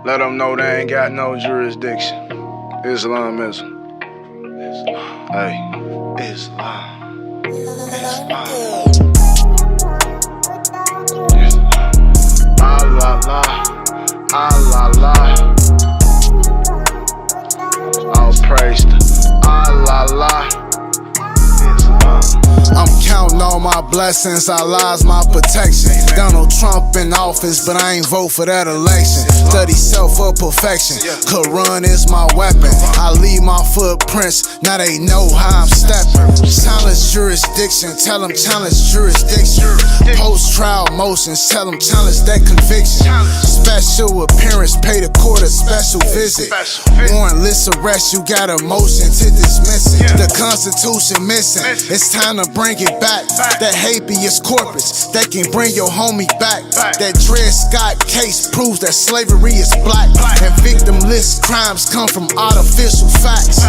Let them know they ain't got no jurisdiction. Islamism. Hey, Islam. Allah, Allah, all praise to Allah. I'm counting all my blessings, Allah's my protection. Donald Trump in office, but I ain't vote for that election. Study self for perfection, Quran is my weapon. I leave my footprints, now they know how I'm stepping. Challenge jurisdiction, tell them challenge jurisdiction. Post-trial motions, tell them challenge that conviction. Special appearance, pay the court a special visit. Warrantless arrest, you got a motion to dismiss it. The Constitution missing, it's time to bring it back. That habeas corpus, that can bring your homie back. That Dred Scott case proves that slavery is black. And victimless crimes come from artificial facts.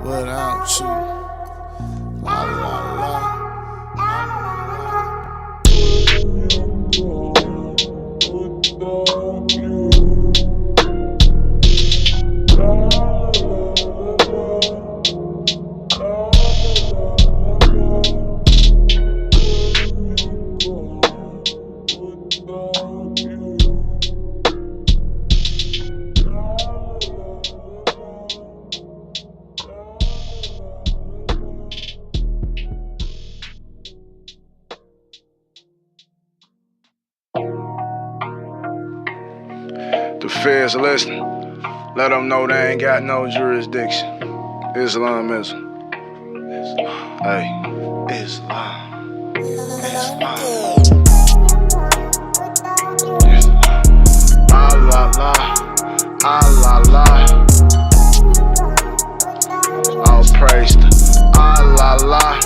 Without you, la la la. The feds listening. Let them know they ain't got no jurisdiction. Islamism. Hey, Islam. Allah, Allah, all praise to Allah.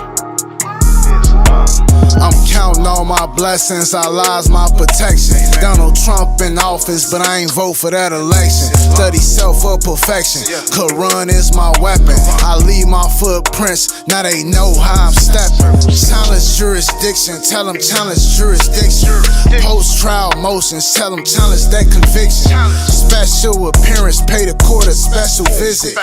I'm counting all my blessings, Allah's my protection. Donald Trump in office, but I ain't vote for that election. Study self for perfection, Quran is my weapon. I leave my footprints, now they know how I'm stepping. Challenge jurisdiction, tell them challenge jurisdiction. Post-trial motions, tell them challenge that conviction. Special appearance, pay the court a special visit.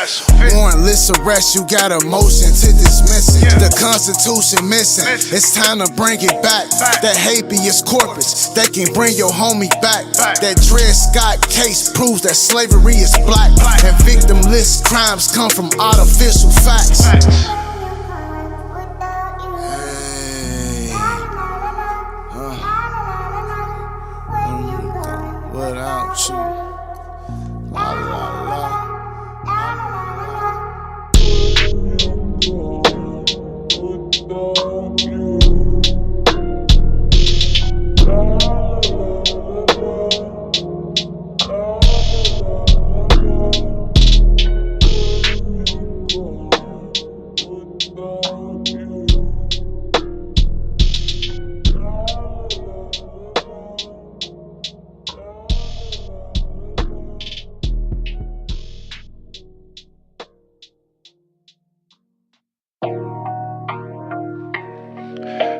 Warrantless arrest, you got a motion to dismiss it. The Constitution missing, it's time to bring it back. That habeas corpus, that can bring your homie back. That Dred Scott case proves that slavery is black. And victimless crimes come from artificial facts. Without you, la la la.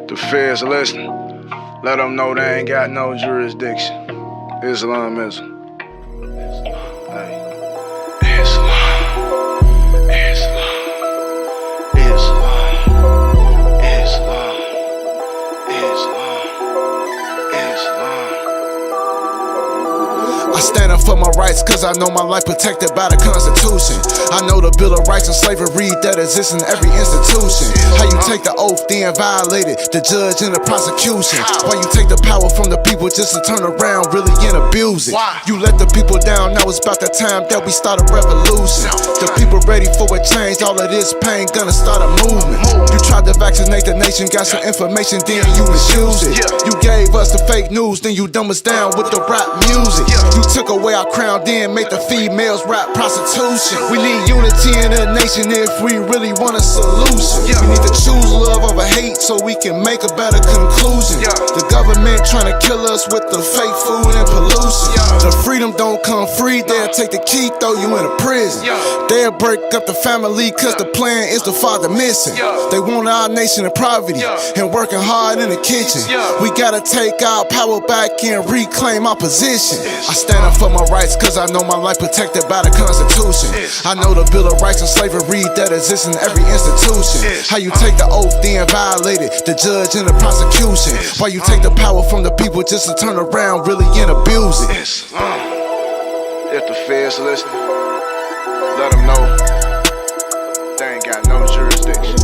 The feds listening. Let them know they ain't got no jurisdiction. Islamism. Hey, I stand up for my rights cause I know my life protected by the Constitution. I know the Bill of Rights and slavery that exists in every institution. How you take the oath then violate it, the judge and the prosecution. Why you take the power from the people just to turn around really and abuse it. You let the people down, now it's about the time that we start a revolution. The people ready for a change, all of this pain gonna start a movement. You tried to vaccinate the nation, got some information, then you misused it. You gave us the fake news, then you dumb us down with the rap music. You took away our crown, then made the females rap prostitution. We need unity in the nation if we really want a solution. We need to choose love over hate so we can make a better conclusion. The government trying to kill us with the fake food and pollution. The freedom don't come free, they'll take the key, throw you in a prison. They'll break up the family cause the plan is the father missing. They want our nation in poverty and working hard in the kitchen. We gotta take our power back and reclaim our position. I stand up for my rights cause I know my life protected by the Constitution. I know the Bill of Rights and slavery that exists in every institution. How you take the oath then violate it, the judge and the prosecution. Why you take the power from the people just to turn around really and abuse it. If the feds listen, let them know they ain't got no jurisdiction.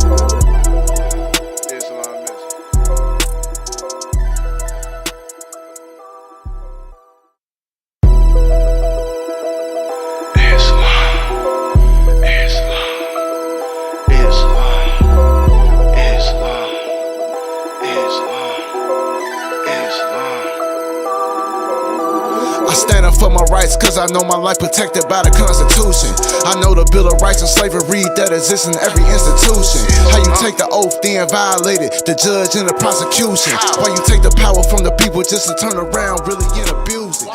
I stand up for my rights cause I know my life protected by the Constitution. I know the Bill of Rights and slavery that exists in every institution. How you take the oath then violate it, the judge and the prosecution. Why you take the power from the people just to turn around really and abuse it.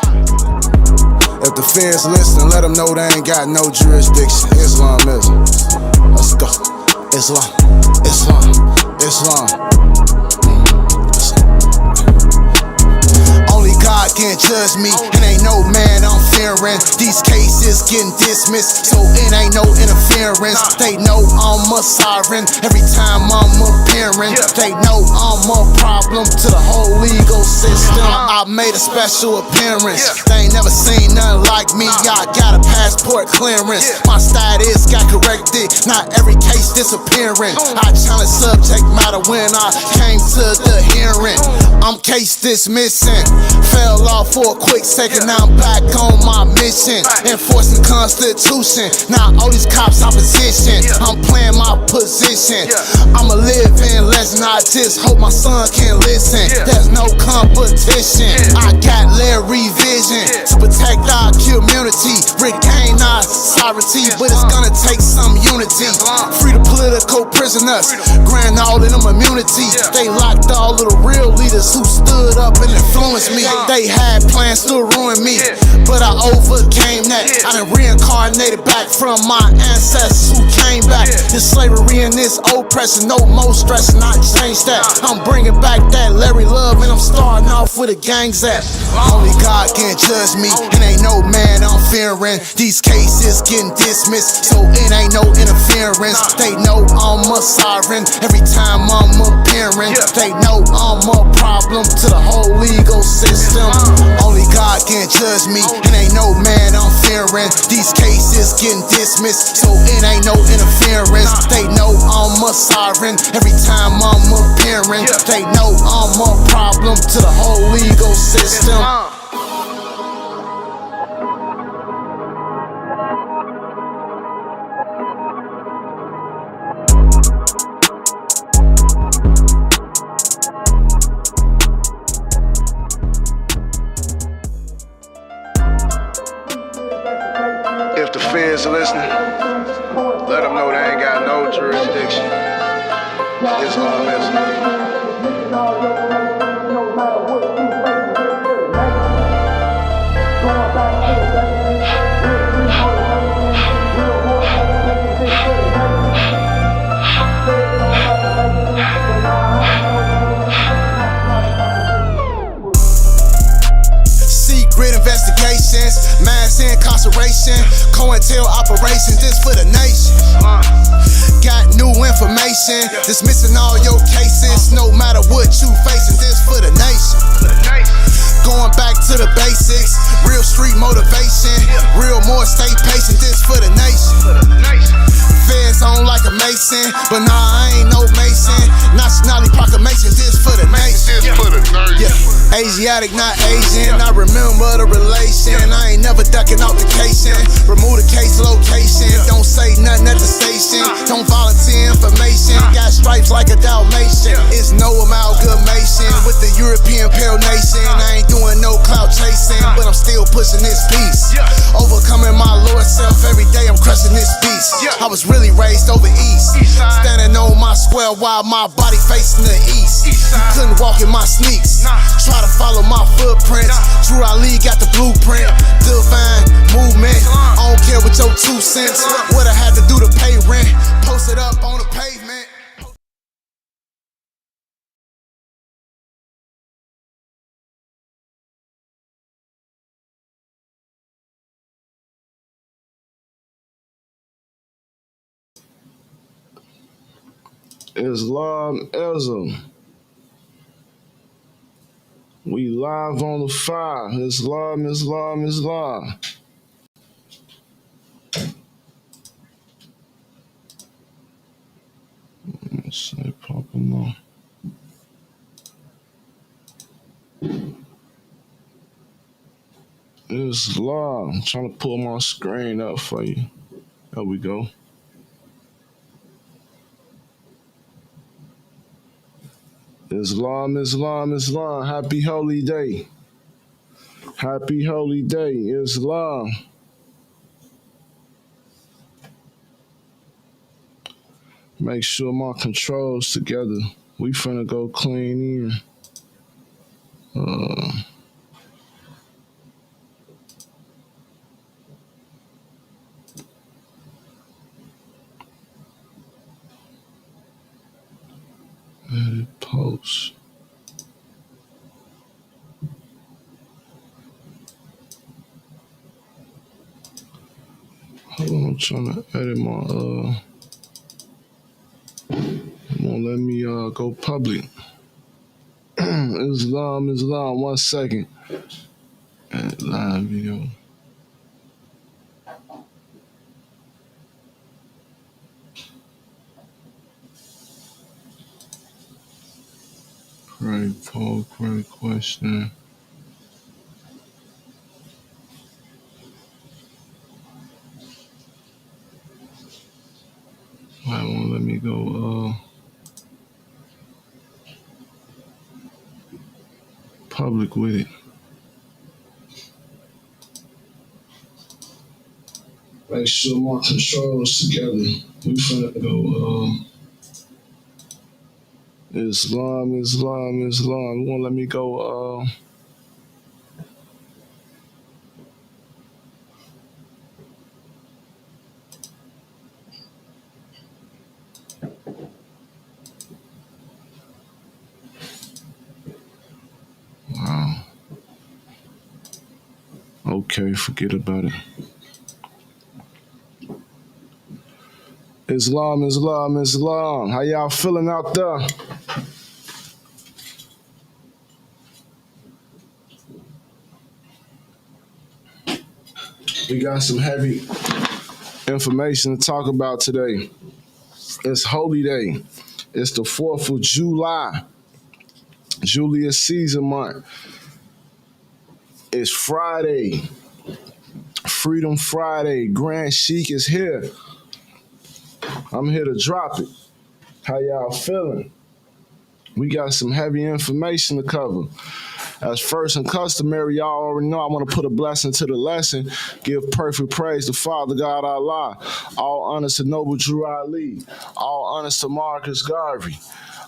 If the feds listen, let them know they ain't got no jurisdiction. Islamism. Let's go. Islam. Islam. Islam. God can't judge me, and ain't no man I'm fearing. These cases getting dismissed, so it ain't no interference. They know I'm a siren every time I'm appearing. They know I'm a problem to the whole legal system. I made a special appearance. They ain't never seen nothing like me. I got a passport clearance. My status got corrected, not every case disappearing. I challenge subject matter when I came to the hearing. I'm case dismissing. Fell off for a quick second, now I'm back on my mission. Enforcing Constitution, now all these cops opposition. I'm playing my position. I'ma live in legend, I just hope my son can listen. There's no competition, I got Larry vision to protect our community, regain our sovereignty, but it's gonna take some unity. Free the political prisoners, grant all of them immunity. They locked all of the real leaders who stood up and influenced me. They had plans to ruin me, but I overcame that. I done reincarnated back from my ancestors who came back. This slavery and this oppression, no more stress, and I changed that. I'm bringing back that Larry love, and I'm starting off with a gang's at. Only God can judge me, and ain't no man I'm fearing. These cases getting dismissed, so it ain't no interference. They know I'm a siren every time I'm appearing. They know I'm a problem to the whole legal system. Only God can judge me, and ain't no man I'm fearing. These cases getting dismissed, so it ain't no interference. They know I'm a siren every time I'm appearing. They know I'm a problem to the whole legal system. If the feds listening, let them know they ain't got no jurisdiction. Islamism. Secret investigations, mass incarceration, COINTEL operations, this for the nation. Got new information, dismissing all your cases, no matter what you facing, this for the nation. Going back to the basics, real street motivation, real more stay patient, this for the nation. Feds on like a mason, but nah, I ain't no mason. Nationality proclamation, this for the nation. Yeah. Asiatic, not Asian. I remember the relation. I ain't never ducking out the casing. Remove the case location. Don't say nothing at the station. Don't volunteer information. Got stripes like a Dalmatian. It's no amalgamation with the European pale nation. I ain't doing no clout chasing, but I'm still pushing this piece. Overcoming my Lord self every day. I'm crushing this beast. I was really raised over east, standing on my square while my body facing the east. Couldn't walk in my sneaks. Try to follow my footprints. Drew Ali got the blueprint. Divine movement. I don't care what your 2 cents. What I had to do to pay rent. Posted up on the pavement. Islamism. We live on the fire. Islam, Islam, Islam. Let's say Pokemon. Islam. I'm trying to pull my screen up for you. There we go. Islam, Islam, Islam. Happy holy day. Happy holy day, Islam. Make sure my controls together. We finna go clean in. Edit post. Hold on, I'm trying to edit my it won't let me go public. Islam, Islam, 1 second. Edit live video. Great poll, great question. Why won't let me go public with it? Make sure my controls together. We finna go Islam, Islam, Islam. It won't let me go wow. Okay, forget about it. Islam, Islam, Islam. How y'all feeling out there? We got some heavy information to talk about today. It's Holy Day. It's the 4th of July. Julius Caesar month. It's Friday. Freedom Friday. Grand Sheik is here. I'm here to drop it. How y'all feeling? We got some heavy information to cover. As first and customary, y'all already know I want to put a blessing to the lesson. Give perfect praise to Father God Allah. All honors to Noble Drew Ali. All honors to Marcus Garvey.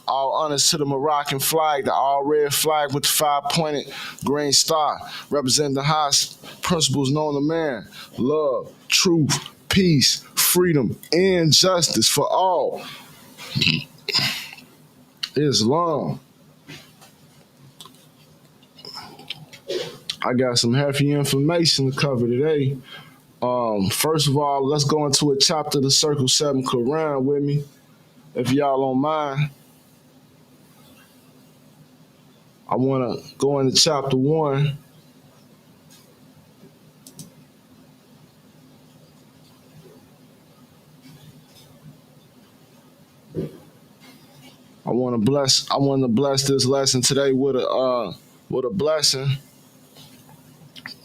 All honors to the Moroccan flag, the all-red flag with the 5-pointed green star, representing the highest principles known to man: love, truth, peace, freedom, and justice for all. Islam. I got some heavy information to cover today. First of all, let's go into a chapter of the Circle 7 Quran with me, if y'all don't mind. I want to go into chapter 1. I want to bless this lesson today with a What a blessing.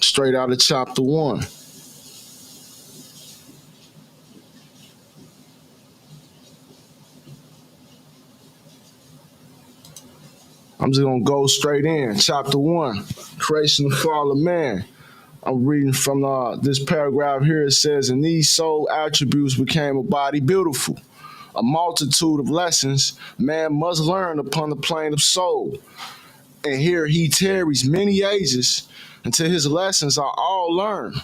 Straight out of chapter 1. I'm just going to go straight in. Chapter 1, creation and fall of man. I'm reading from this paragraph here. It says, and these soul attributes became a body beautiful. A multitude of lessons man must learn upon the plane of soul. And here he tarries many ages until his lessons are all learned.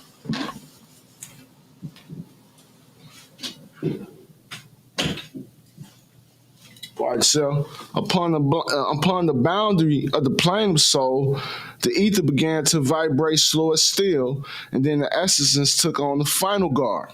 Right, so upon the boundary of the plane of soul, the ether began to vibrate slower still, and then the essences took on the final guard.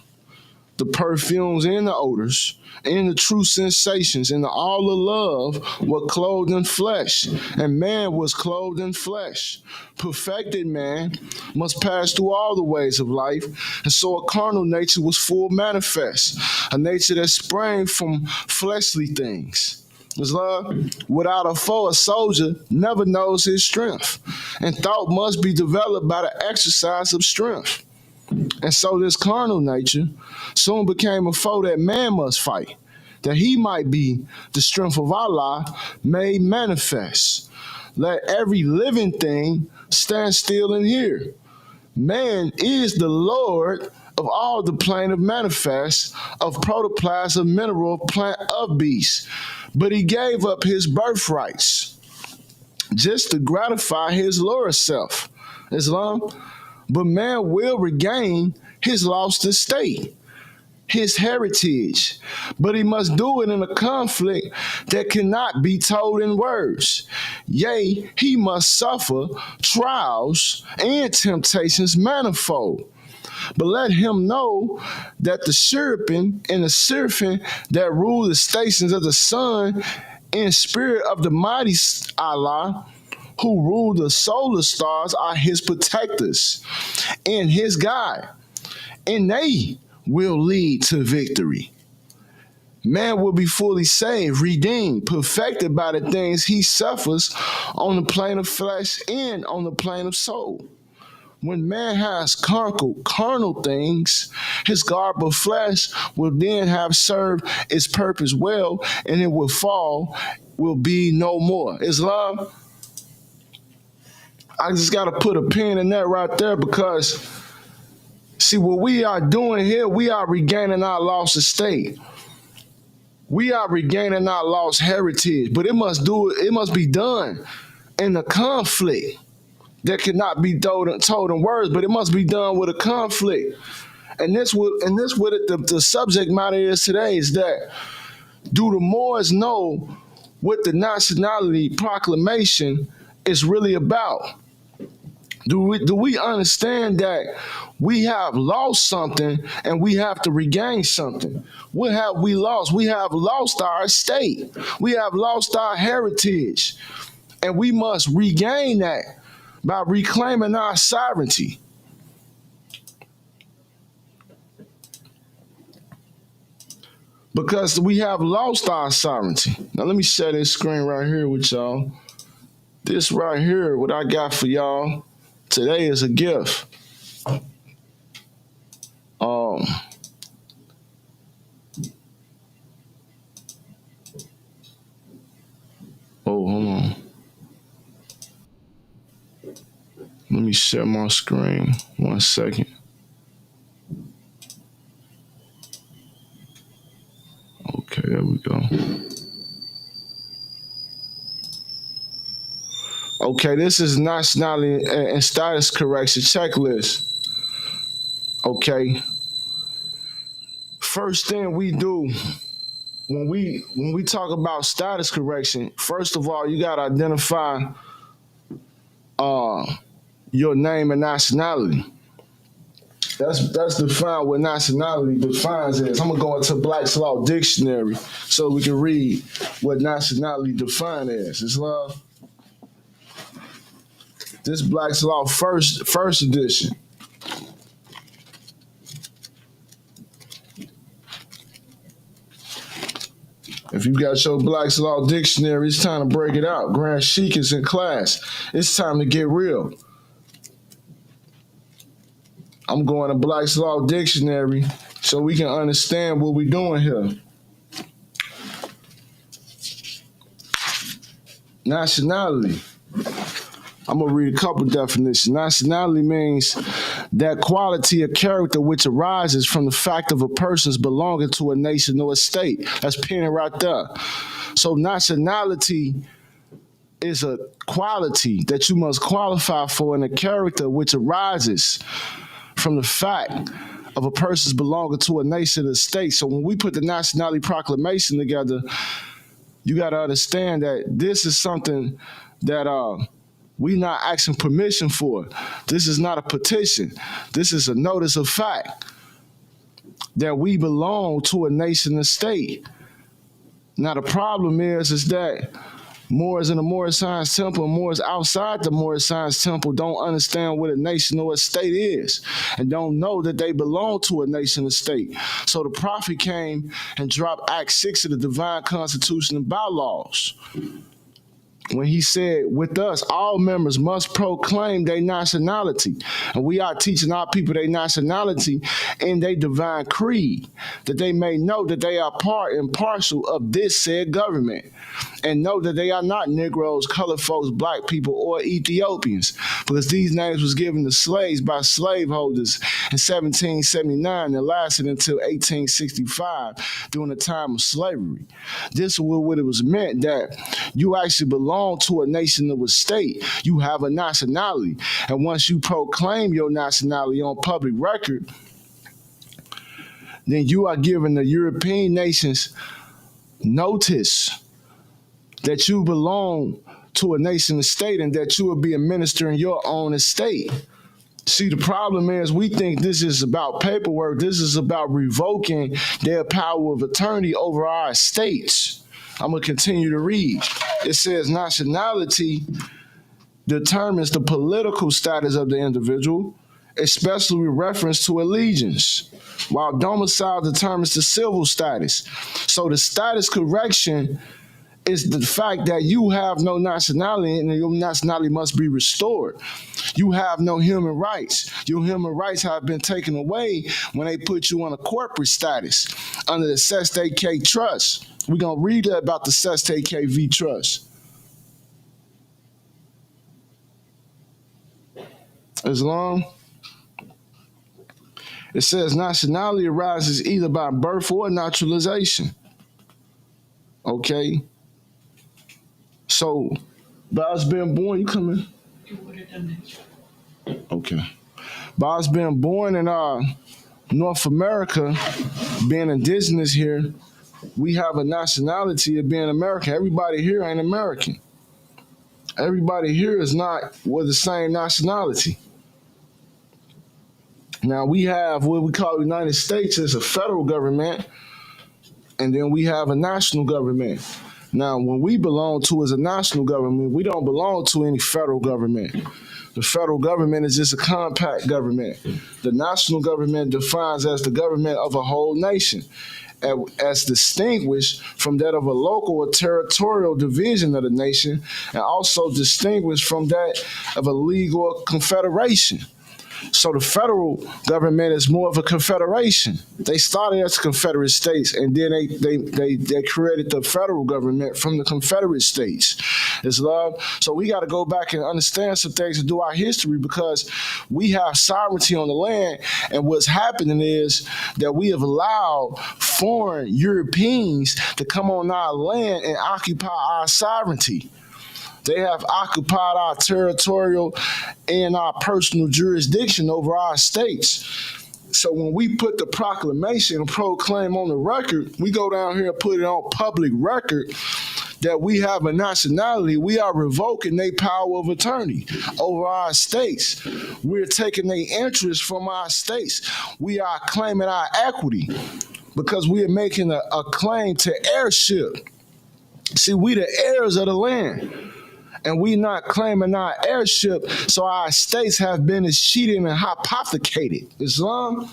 The perfumes and the odors and the true sensations and all the love were clothed in flesh, and man was clothed in flesh. Perfected man must pass through all the ways of life, and so a carnal nature was full manifest, a nature that sprang from fleshly things. His love, without a foe, a soldier never knows his strength, and thought must be developed by the exercise of strength. And so this carnal nature soon became a foe that man must fight, that he might be the strength of Allah made manifest. Let every living thing stand still and hear. Man is the Lord of all the plane of manifest, of protoplasm, of mineral, of plant, of beast. But he gave up his birthrights just to gratify his lower self. Islam. But man will regain his lost estate, his heritage. But he must do it in a conflict that cannot be told in words. Yea, he must suffer trials and temptations manifold. But let him know that the seraphim and the seraphim that rule the stations of the sun in spirit of the mighty Allah, who rule the solar stars, are his protectors and his guide, and they will lead to victory. Man will be fully saved, redeemed, perfected by the things he suffers on the plane of flesh and on the plane of soul. When man has carnal things, his garb of flesh will then have served its purpose well, and it will fall, will be no more. Islam. I just got to put a pin in that right there, because, see, what we are doing here, we are regaining our lost estate. We are regaining our lost heritage, but it must be done in a conflict that cannot be told in words, but it must be done with a conflict. And this what the subject matter is today is that, do the Moors know what the Nationality Proclamation is really about? Do we understand that we have lost something and we have to regain something? What have we lost? We have lost our estate. We have lost our heritage. And we must regain that by reclaiming our sovereignty. Because we have lost our sovereignty. Now let me share this screen right here with y'all. This right here, what I got for y'all today is a gift. Oh, hold on. Let me share my screen. 1 second. Okay, there we go. Okay, this is nationality and status correction checklist. Okay. First thing we do when we talk about status correction, first of all, you gotta identify your name and nationality. That's defined what nationality defines as. I'm gonna go into Black's Law Dictionary so we can read what nationality defined as. It's love. This Black's Law first edition. If you got your Black's Law Dictionary, it's time to break it out. Grand Sheik is in class. It's time to get real. I'm going to Black's Law Dictionary so we can understand what we're doing here. Nationality. I'm going to read a couple definitions. Nationality means that quality of character which arises from the fact of a person's belonging to a nation or a state. That's pinning right there. So nationality is a quality that you must qualify for, and a character which arises from the fact of a person's belonging to a nation or a state. So when we put the Nationality Proclamation together, you got to understand that this is something that we not asking permission for. This is not a petition. This is a notice of fact that we belong to a nation and state. Now the problem is that Moors in the Moorish Science Temple and Moors outside the Moorish Science Temple don't understand what a nation or a state is and don't know that they belong to a nation or state. So the prophet came and dropped Act 6 of the Divine Constitution and Bylaws, when he said, with us, all members must proclaim their nationality. And we are teaching our people their nationality in their divine creed, that they may know that they are part and parcel of this said government, and know that they are not Negroes, colored folks, black people, or Ethiopians, because these names was given to slaves by slaveholders in 1779 and lasted until 1865 during the time of slavery. This was what it was meant, that you actually belong to a nation or a state. You have a nationality. And once you proclaim your nationality on public record, then you are giving the European nations notice that you belong to a nation or state and that you will be a minister in your own estate. See, the problem is we think this is about paperwork. This is about revoking their power of attorney over our estates. I'm going to continue to read. It says nationality determines the political status of the individual, especially with reference to allegiance, while domicile determines the civil status. So the status correction is the fact that you have no nationality and your nationality must be restored. You have no human rights. Your human rights have been taken away when they put you on a corporate status under the Sestate K Trust. We're going to read about the Sestate KV Trust. Islam. It says nationality arises either by birth or naturalization. Okay? So, by us being born, you coming? Okay. By us being born in North America, being indigenous here, we have a nationality of being American. Everybody here ain't American. Everybody here is not with the same nationality. Now, we have what we call the United States as a federal government, and then we have a national government. Now, when we belong to as a national government, we don't belong to any federal government. The federal government is just a compact government. The national government defines as the government of a whole nation, as distinguished from that of a local or territorial division of the nation, and also distinguished from that of a league or confederation. So the federal government is more of a confederation. They started as Confederate states, and then they created the federal government from the Confederate states. Islam. So we got to go back and understand some things and do our history, because we have sovereignty on the land, and what's happening is that we have allowed foreign Europeans to come on our land and occupy our sovereignty. They have occupied our territorial and our personal jurisdiction over our states. So when we put the proclamation and proclaim on the record, we go down here and put it on public record that we have a nationality, we are revoking their power of attorney over our states. We're taking their interest from our states. We are claiming our equity because we are making a claim to heirship. See, we the heirs of the land. And we not claiming our heirship, so our estates have been cheated and hypothecated. Islam,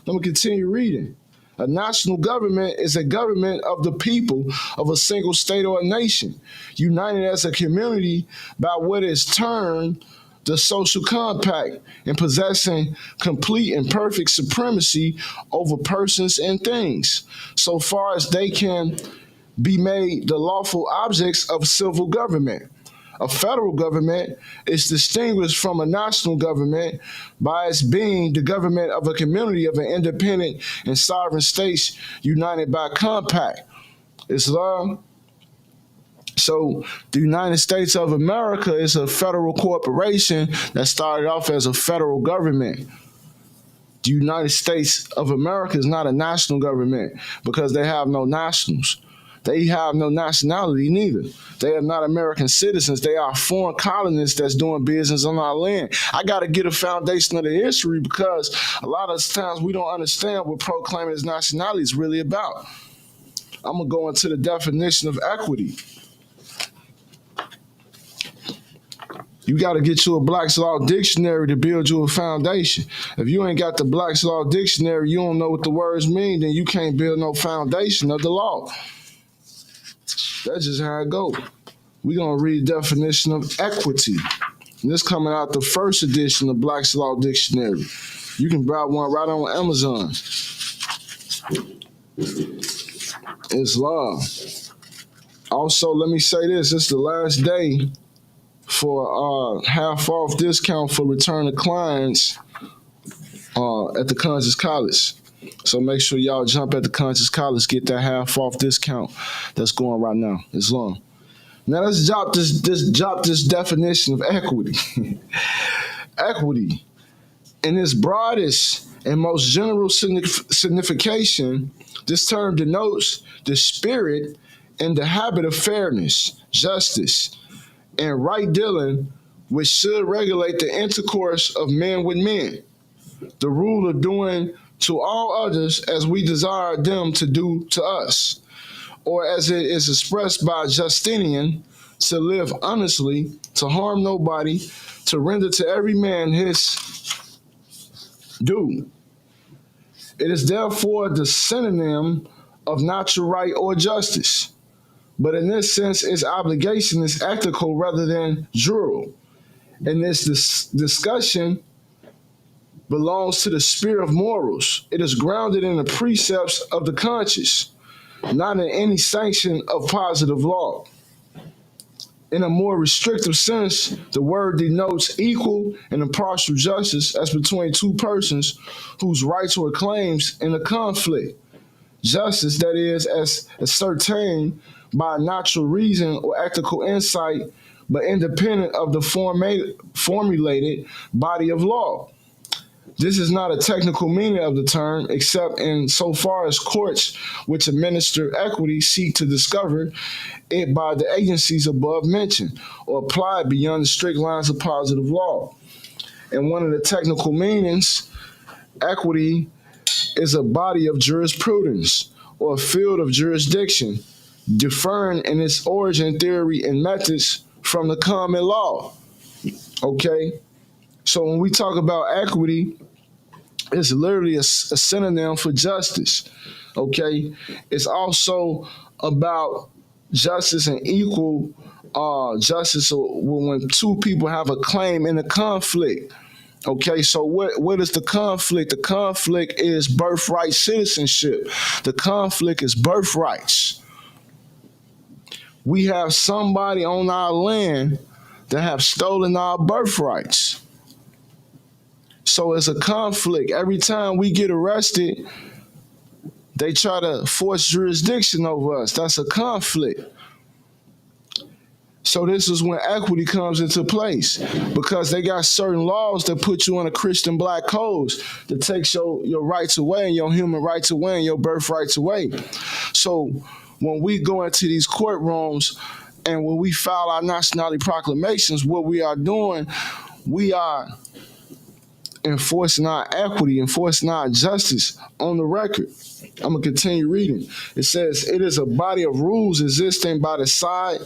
let me continue reading. A national government is a government of the people of a single state or a nation, united as a community by what is termed the social compact and possessing complete and perfect supremacy over persons and things, so far as they can be made the lawful objects of civil government. A federal government is distinguished from a national government by its being the government of a community of an independent and sovereign states united by compact. Islam. So the United States of America is a federal corporation that started off as a federal government. The United States of America is not a national government because they have no nationals. They have no nationality neither. They are not American citizens. They are foreign colonists that's doing business on our land. I got to get a foundation of the history because a lot of times we don't understand what proclaiming his nationality is really about. I'm going to go into the definition of equity. You got to get you a Black's Law Dictionary to build you a foundation. If you ain't got the Black's Law Dictionary, you don't know what the words mean, then you can't build no foundation of the law. That's just how it goes. We're going to read the definition of equity. And this coming out the first edition of Black's Law Dictionary. You can buy one right on Amazon. It's law. Also, let me say this. It's the last day for half off discount for return to clients at the Conscious College. So make sure y'all jump at the Conscious College, get that half off discount that's going right now. It's long. Now let's drop this definition of equity. Equity, in its broadest and most general signification, this term denotes the spirit and the habit of fairness, justice, and right dealing, which should regulate the intercourse of men with men. The rule of doing to all others as we desire them to do to us, or as it is expressed by Justinian, to live honestly, to harm nobody, to render to every man his due. It is therefore the synonym of natural right or justice, but in this sense, its obligation is ethical rather than jural. And this discussion belongs to the spirit of morals. It is grounded in the precepts of the conscience, not in any sanction of positive law. In a more restrictive sense, the word denotes equal and impartial justice as between two persons whose rights or claims in a conflict. Justice, that is, as ascertained by natural reason or ethical insight, but independent of the formulated body of law. This is not a technical meaning of the term, except in so far as courts which administer equity seek to discover it by the agencies above mentioned, or apply it beyond the strict lines of positive law. And one of the technical meanings, equity is a body of jurisprudence or a field of jurisdiction, differing in its origin, theory, and methods from the common law. Okay? So when we talk about equity, it's literally a synonym for justice, okay? It's also about justice and equal justice when two people have a claim in a conflict, okay? So what is the conflict? The conflict is birthright citizenship. The conflict is birthrights. We have somebody on our land that have stolen our birthrights. So it's a conflict. Every time we get arrested, they try to force jurisdiction over us. That's a conflict. So this is when equity comes into place, because they got certain laws that put you on a Christian black codes that takes your rights away and your human rights away and your birthrights away. So when we go into these courtrooms and when we file our nationality proclamations, what we are doing, we are enforcing our equity, enforcing our justice on the record. I'm going to continue reading. It says, it is a body of rules existing by the side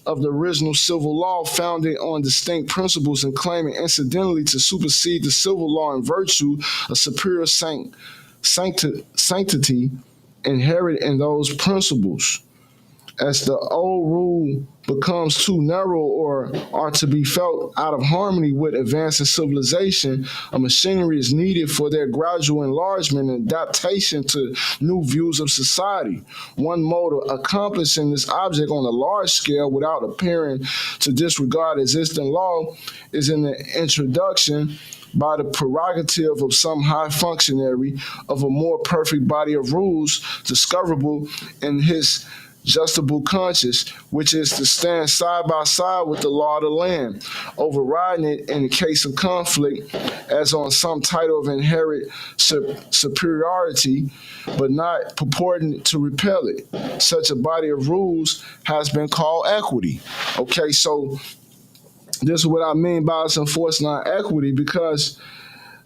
of the original civil law, founded on distinct principles and claiming incidentally to supersede the civil law in virtue of superior sanctity inherent in those principles. As the old rule becomes too narrow or are to be felt out of harmony with advancing civilization, a machinery is needed for their gradual enlargement and adaptation to new views of society. One mode of accomplishing this object on a large scale without appearing to disregard existing law is in the introduction by the prerogative of some high functionary of a more perfect body of rules discoverable in his justable conscience, which is to stand side by side with the law of the land, overriding it in case of conflict as on some title of inherent superiority, but not purporting to repel it. Such a body of rules has been called equity. Okay, so this is what I mean by us enforcing our equity, because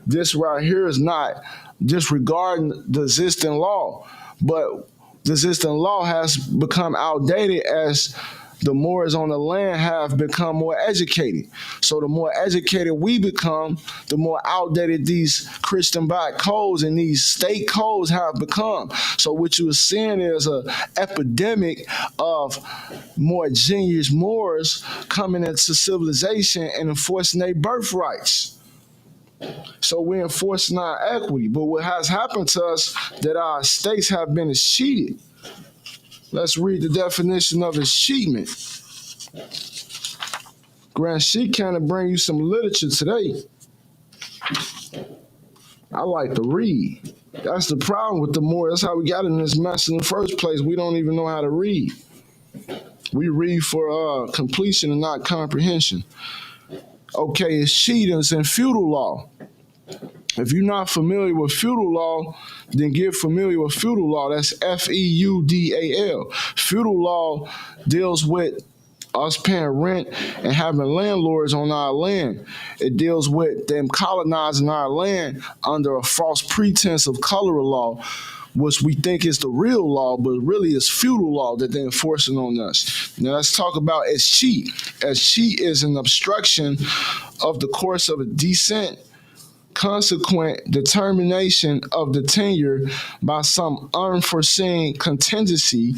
this right here is not disregarding the existing law, but the existing law has become outdated as the Moors on the land have become more educated. So the more educated we become, the more outdated these Christian-backed codes and these state codes have become. So what you're seeing is an epidemic of more genius Moors coming into civilization and enforcing their birthrights. So we're enforcing our equity. But what has happened to us that our states have been cheated. Let's read the definition of escheatment. Grand Sheik kind of bring you some literature today. I like to read. That's the problem with the Moors. That's how we got in this mess in the first place. We don't even know how to read. We read for completion and not comprehension. Okay, it's cheaters in feudal law. If you're not familiar with feudal law, then get familiar with feudal law. That's Feudal. Feudal law deals with us paying rent and having landlords on our land. It deals with them colonizing our land under a false pretense of color law, which we think is the real law, but really is feudal law that they're enforcing on us. Now let's talk about escheat. Escheat is an obstruction of the course of a decent, consequent determination of the tenure by some unforeseen contingency,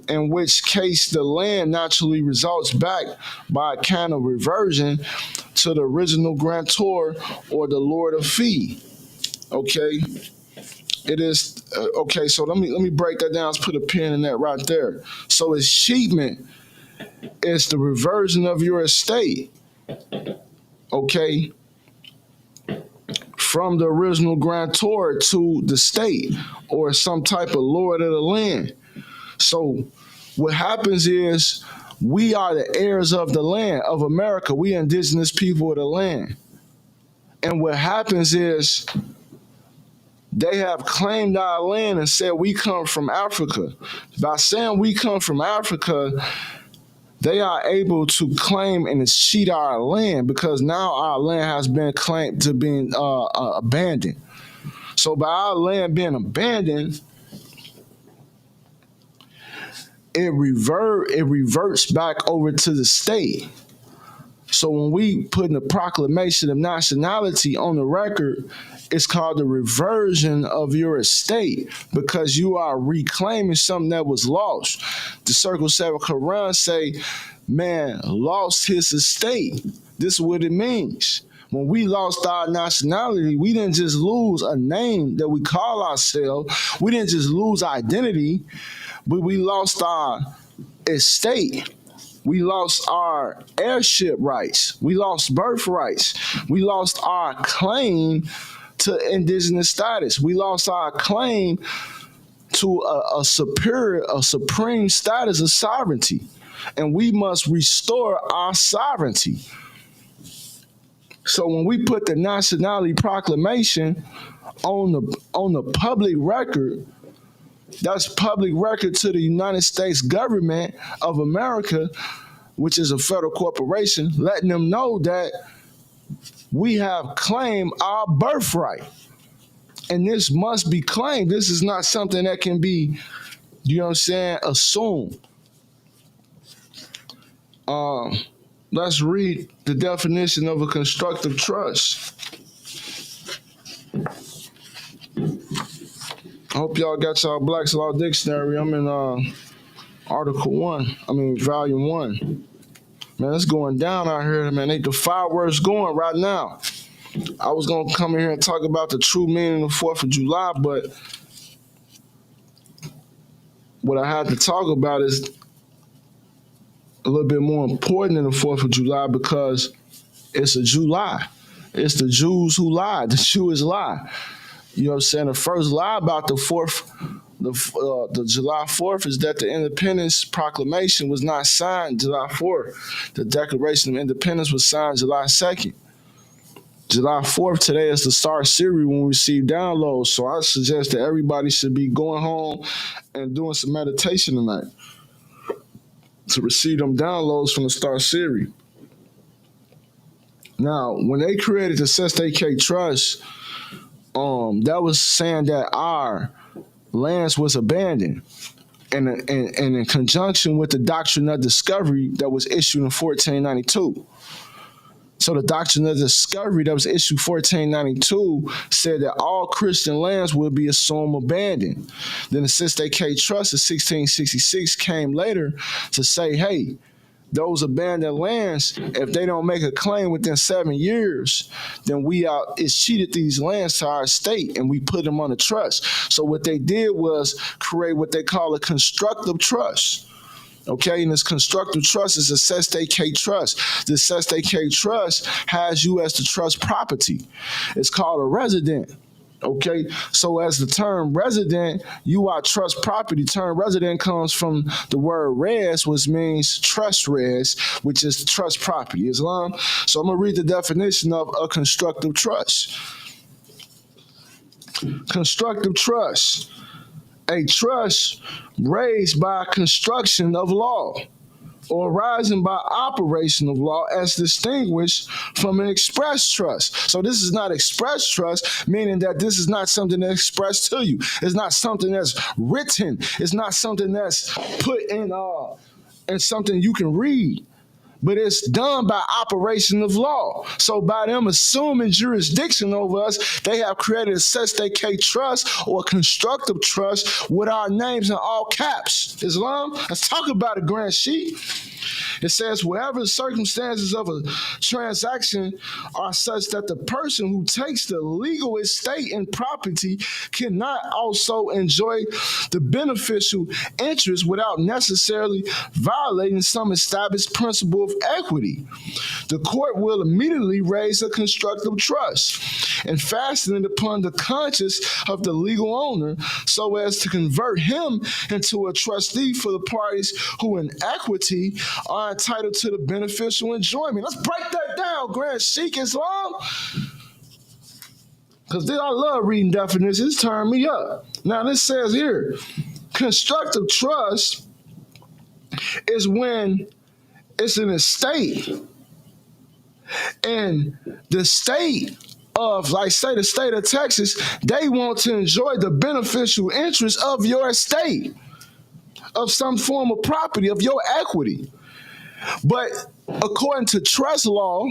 in which case the land naturally results back by a kind of reversion to the original grantor or the lord of fee. Okay, it is okay. So let me break that down. Let's put a pin in that right there. So escheatment is the reversion of your estate. Okay. From the original grantor to the state or some type of lord of the land. So what happens is we are the heirs of the land of America. We indigenous people of the land. And what happens is they have claimed our land and said we come from Africa. By saying we come from Africa, they are able to claim and cheat our land because now our land has been claimed to be abandoned. So by our land being abandoned, it reverts back over to the state. So when we put in the proclamation of nationality on the record, it's called the reversion of your estate because you are reclaiming something that was lost. The Circle 7 Quran say, man lost his estate. This is what it means. When we lost our nationality, we didn't just lose a name that we call ourselves. We didn't just lose identity, but we lost our estate. We lost our heirship rights. We lost birthrights. We lost our claim to indigenous status. We lost our claim to a supreme status of sovereignty. And we must restore our sovereignty. So when we put the Nationality Proclamation on the public record, that's public record to the United States government of America, which is a federal corporation, letting them know that we have claimed our birthright. And this must be claimed. This is not something that can be, you know what I'm saying, assumed. Let's read the definition of a constructive trust. I hope y'all got y'all Black's Law Dictionary. I'm in Article 1. Volume 1. Man, it's going down out here, man. Ain't the fireworks going right now. I was going to come in here and talk about the true meaning of the 4th of July, but what I had to talk about is a little bit more important than the 4th of July because it's a July. It's the Jews who lied. The Jewish lie. You know what I'm saying? The first lie about the 4th, the July 4th is that the Independence Proclamation was not signed July 4th. The Declaration of Independence was signed July 2nd. July 4th today is the start series when we receive downloads. So I suggest that everybody should be going home and doing some meditation tonight to receive them downloads from the start series. Now, when they created the SSK Trust, that was saying that our lands was abandoned. And in conjunction with the Doctrine of Discovery that was issued in 1492. So the Doctrine of Discovery that was issued 1492 said that all Christian lands would be assumed abandoned. Then the SSK Trust of 1666 came later to say, hey, those abandoned lands, if they don't make a claim within 7 years, then it's cheated these lands to our state and we put them on a trust. So what they did was create what they call a constructive trust. Okay, and this constructive trust is a SSK Trust. This SSK Trust has you as the trust property. It's called a resident. Okay, so as the term resident, you are trust property. Term resident comes from the word res, which means trust res, which is trust property. Islam. So I'm gonna read the definition of a constructive trust. Constructive trust. A trust raised by construction of law or arising by operation of law as distinguished from an express trust. So this is not express trust, meaning that this is not something that's expressed to you. It's not something that's written. It's not something that's put in something you can read. But it's done by operation of law. So by them assuming jurisdiction over us, they have created a SSK Trust or a constructive trust with our names in all caps. Islam, let's talk about it, Grand Sheik. It says, wherever the circumstances of a transaction are such that the person who takes the legal estate and property cannot also enjoy the beneficial interest without necessarily violating some established principle of equity, the court will immediately raise a constructive trust and fasten it upon the conscience of the legal owner so as to convert him into a trustee for the parties who in equity are entitled to the beneficial enjoyment. Let's break that down, Grand Sheik Islam. Because I love reading definitions, turn me up. Now this says here, constructive trust is when it's an estate and the state of, like say the state of Texas, they want to enjoy the beneficial interest of your estate, of some form of property, of your equity. But according to trust law,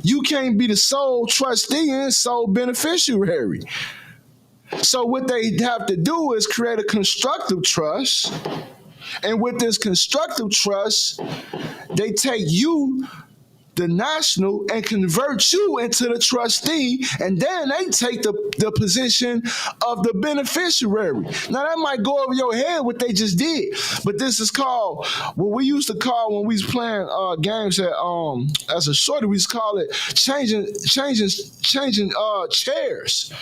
you can't be the sole trustee and sole beneficiary. So what they have to do is create a constructive trust. And with this constructive trust, they take you, the national, and convert you into the trustee, and then they take the position of the beneficiary. Now that might go over your head what they just did, but this is called what we used to call when we was playing games at as a shorty, we used to call it changing chairs.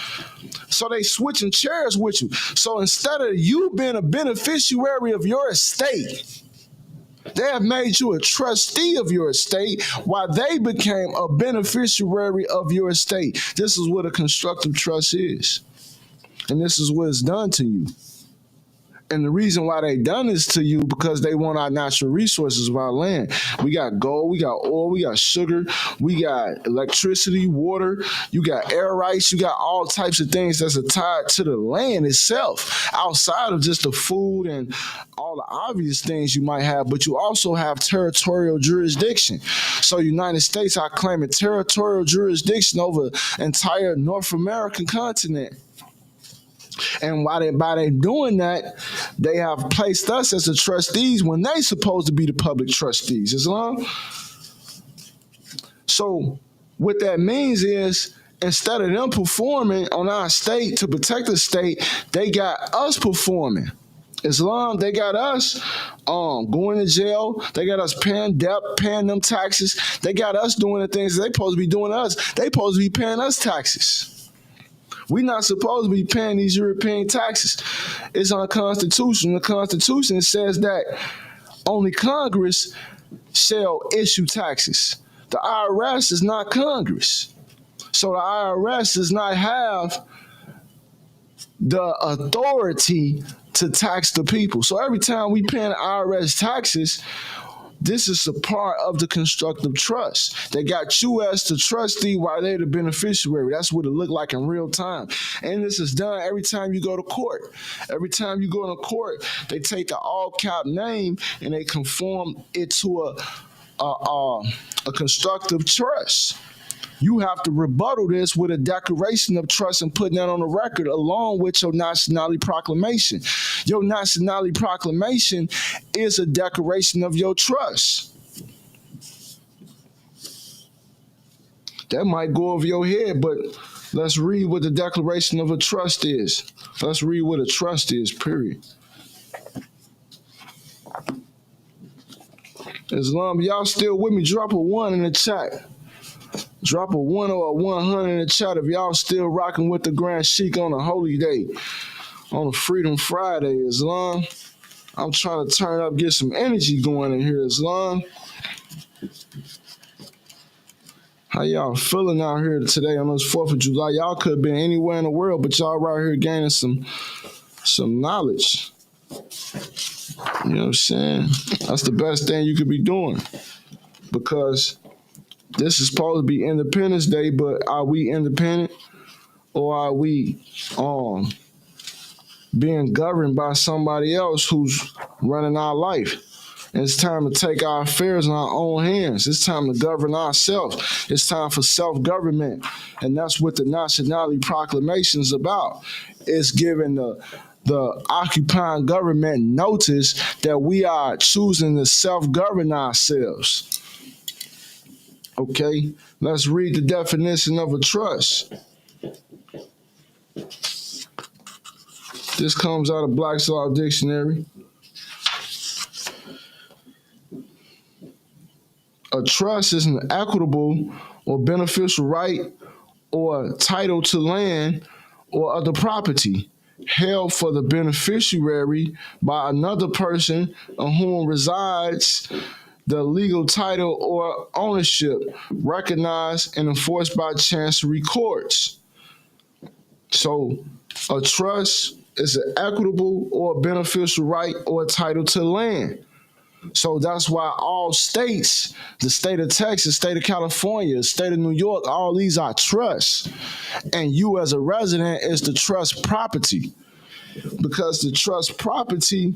So they switching chairs with you. So instead of you being a beneficiary of your estate, they have made you a trustee of your estate while they became a beneficiary of your estate. This is what a constructive trust is. And this is what is done to you. And the reason why they done this to you, because they want our natural resources of our land. We got gold, we got oil, we got sugar, we got electricity, water, you got air rights, you got all types of things that's tied to the land itself, outside of just the food and all the obvious things you might have, but you also have territorial jurisdiction. So United States are claiming territorial jurisdiction over the entire North American continent. And by they doing that, they have placed us as the trustees when they supposed to be the public trustees. Islam. So what that means is instead of them performing on our state to protect the state, they got us performing. Islam, they got us going to jail. They got us paying debt, paying them taxes. They got us doing the things they supposed to be doing to us. They supposed to be paying us taxes. We not supposed to be paying these European taxes. It's unconstitutional. The Constitution says that only Congress shall issue taxes. The IRS is not Congress. So the IRS does not have the authority to tax the people. So every time we pay IRS taxes, this is a part of the constructive trust. They got you as the trustee while they're the beneficiary. That's what it looked like in real time. And this is done every time you go to court. Every time you go to court, they take the all cap name and they conform it to a constructive trust. You have to rebuttal this with a declaration of trust and putting that on the record along with your nationality proclamation. Your nationality proclamation is a declaration of your trust. That might go over your head, but let's read what the declaration of a trust is. Let's read what a trust is, period. Islam, y'all still with me? Drop a 1 in the chat. Drop a 1 or a 100 in the chat if y'all still rocking with the Grand Sheik on a holy day, on a Freedom Friday. Islam, I'm trying to turn up, get some energy going in here. Islam, how y'all feeling out here today on this 4th of July? Y'all could have been anywhere in the world, but y'all right here gaining some knowledge. You know what I'm saying? That's the best thing you could be doing, because this is supposed to be Independence Day, but are we independent, or are we being governed by somebody else who's running our life? And it's time to take our affairs in our own hands. It's time to govern ourselves. It's time for self-government. And that's what the Nationality Proclamation is about. It's giving the occupying government notice that we are choosing to self-govern ourselves. Okay, let's read the definition of a trust. This comes out of Black's Law Dictionary. A trust is an equitable or beneficial right or title to land or other property held for the beneficiary by another person on whom resides the legal title or ownership recognized and enforced by chancery courts. So a trust is an equitable or beneficial right or title to land. So that's why all states, the state of Texas, state of California, state of New York, all these are trusts. And you as a resident is the trust property, because the trust property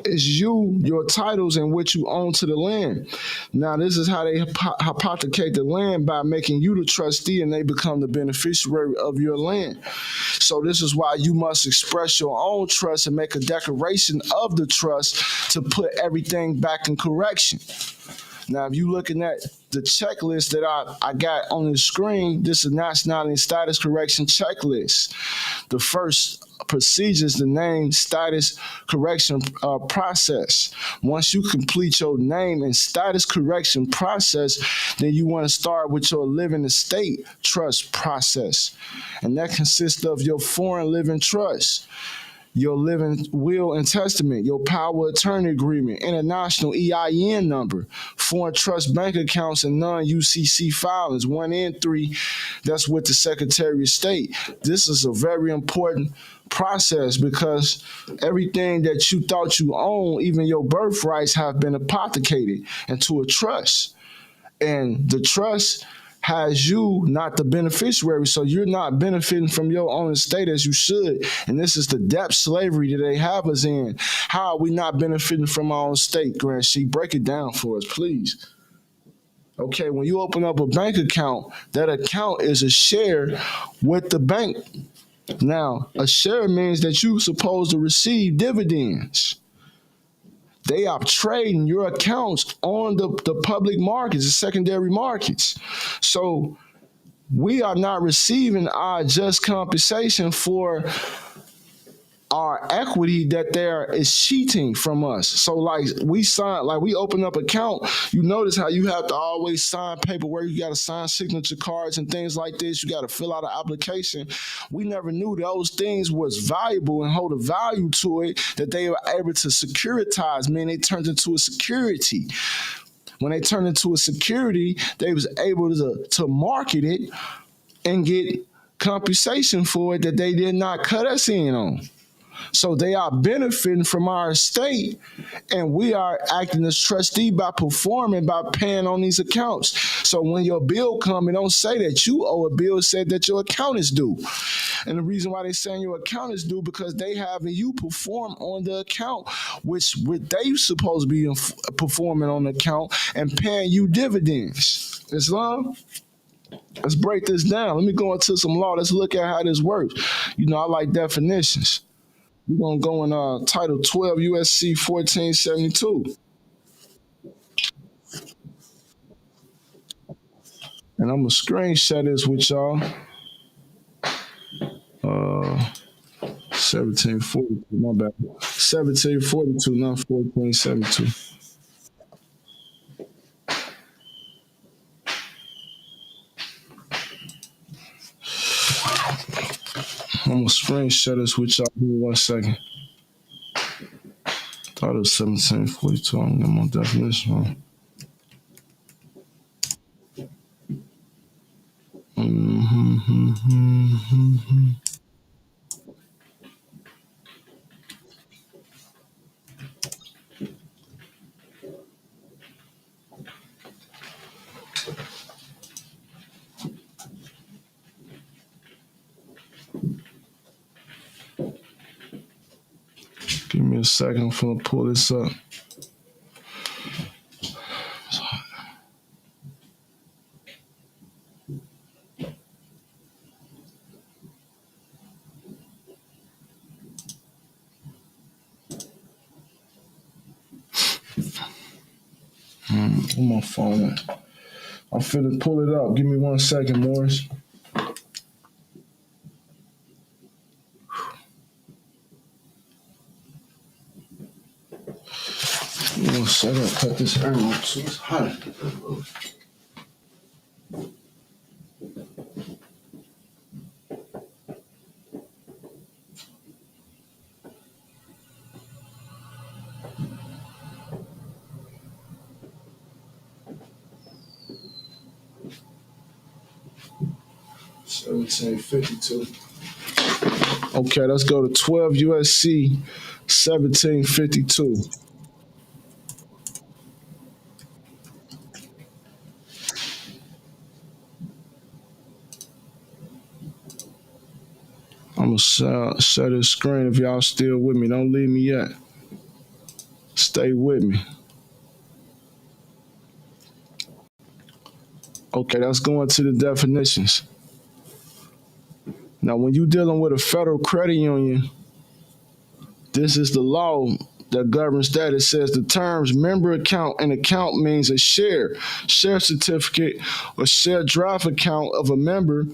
is your titles and what you own to the land. Now, this is how they hypothecate the land, by making you the trustee and they become the beneficiary of your land. So this is why you must express your own trust and make a declaration of the trust to put everything back in correction. Now, if you're looking at the checklist that I got on the screen, this is Nationality and Status Correction Checklist. The first procedure is the name status correction process. Once you complete your name and status correction process, then you want to start with your living estate trust process. And that consists of your foreign living trust, your living will and testament, your power of attorney agreement, international EIN number, foreign trust bank accounts, and non-UCC filings, 1 and 3. That's with the Secretary of State. This is a very important process, because everything that you thought you own, even your birthrights, have been hypothecated into a trust. And the trust has you, not the beneficiary, so you're not benefiting from your own estate as you should. And this is the debt slavery that they have us in. How are we not benefiting from our own estate, Grand Sheik? Break it down for us, please. Okay, when you open up a bank account, that account is a share with the bank. Now, a share means that you're supposed to receive dividends. They are trading your accounts on the public markets, the secondary markets. So we are not receiving our just compensation for our equity that there is cheating from us. So we open up account. You notice how you have to always sign paperwork. You got to sign signature cards and things like this. You got to fill out an application. We never knew those things was valuable and hold a value to it, that they were able to securitize. Man, they turned into a security. When they turned into a security, they was able to market it and get compensation for it that they did not cut us in on. So they are benefiting from our estate, and we are acting as trustee by performing, by paying on these accounts. So when your bill come, it don't say that you owe a bill, it said that your account is due. And the reason why they saying your account is due, because they having you perform on the account, which they supposed to be performing on the account and paying you dividends. Islam? Let's break this down. Let me go into some law. Let's look at how this works. I like definitions. We're going to go in Title 12 USC 1472. And I'm going to screenshot this with y'all. 1742, my bad. 1742, not 1472. I'm going to screenshot this with y'all. Give me 1 second. Thought it was 1742. I'm going to get my definition wrong. Give me a second. I'm going to pull this up. Where my phone at? I'm finna pull it up. Give me 1 second, Morris. Give me 1 second. Cut this air off so it's hot. 1752. Okay, let's go to 12 USC 1752. I'm gonna share this screen if y'all still with me. Don't leave me yet. Stay with me. Okay, let's go into the definitions. Now, when you're dealing with a federal credit union, this is the law that governs that. It says the terms member account and account means a share certificate, or share draft account of a member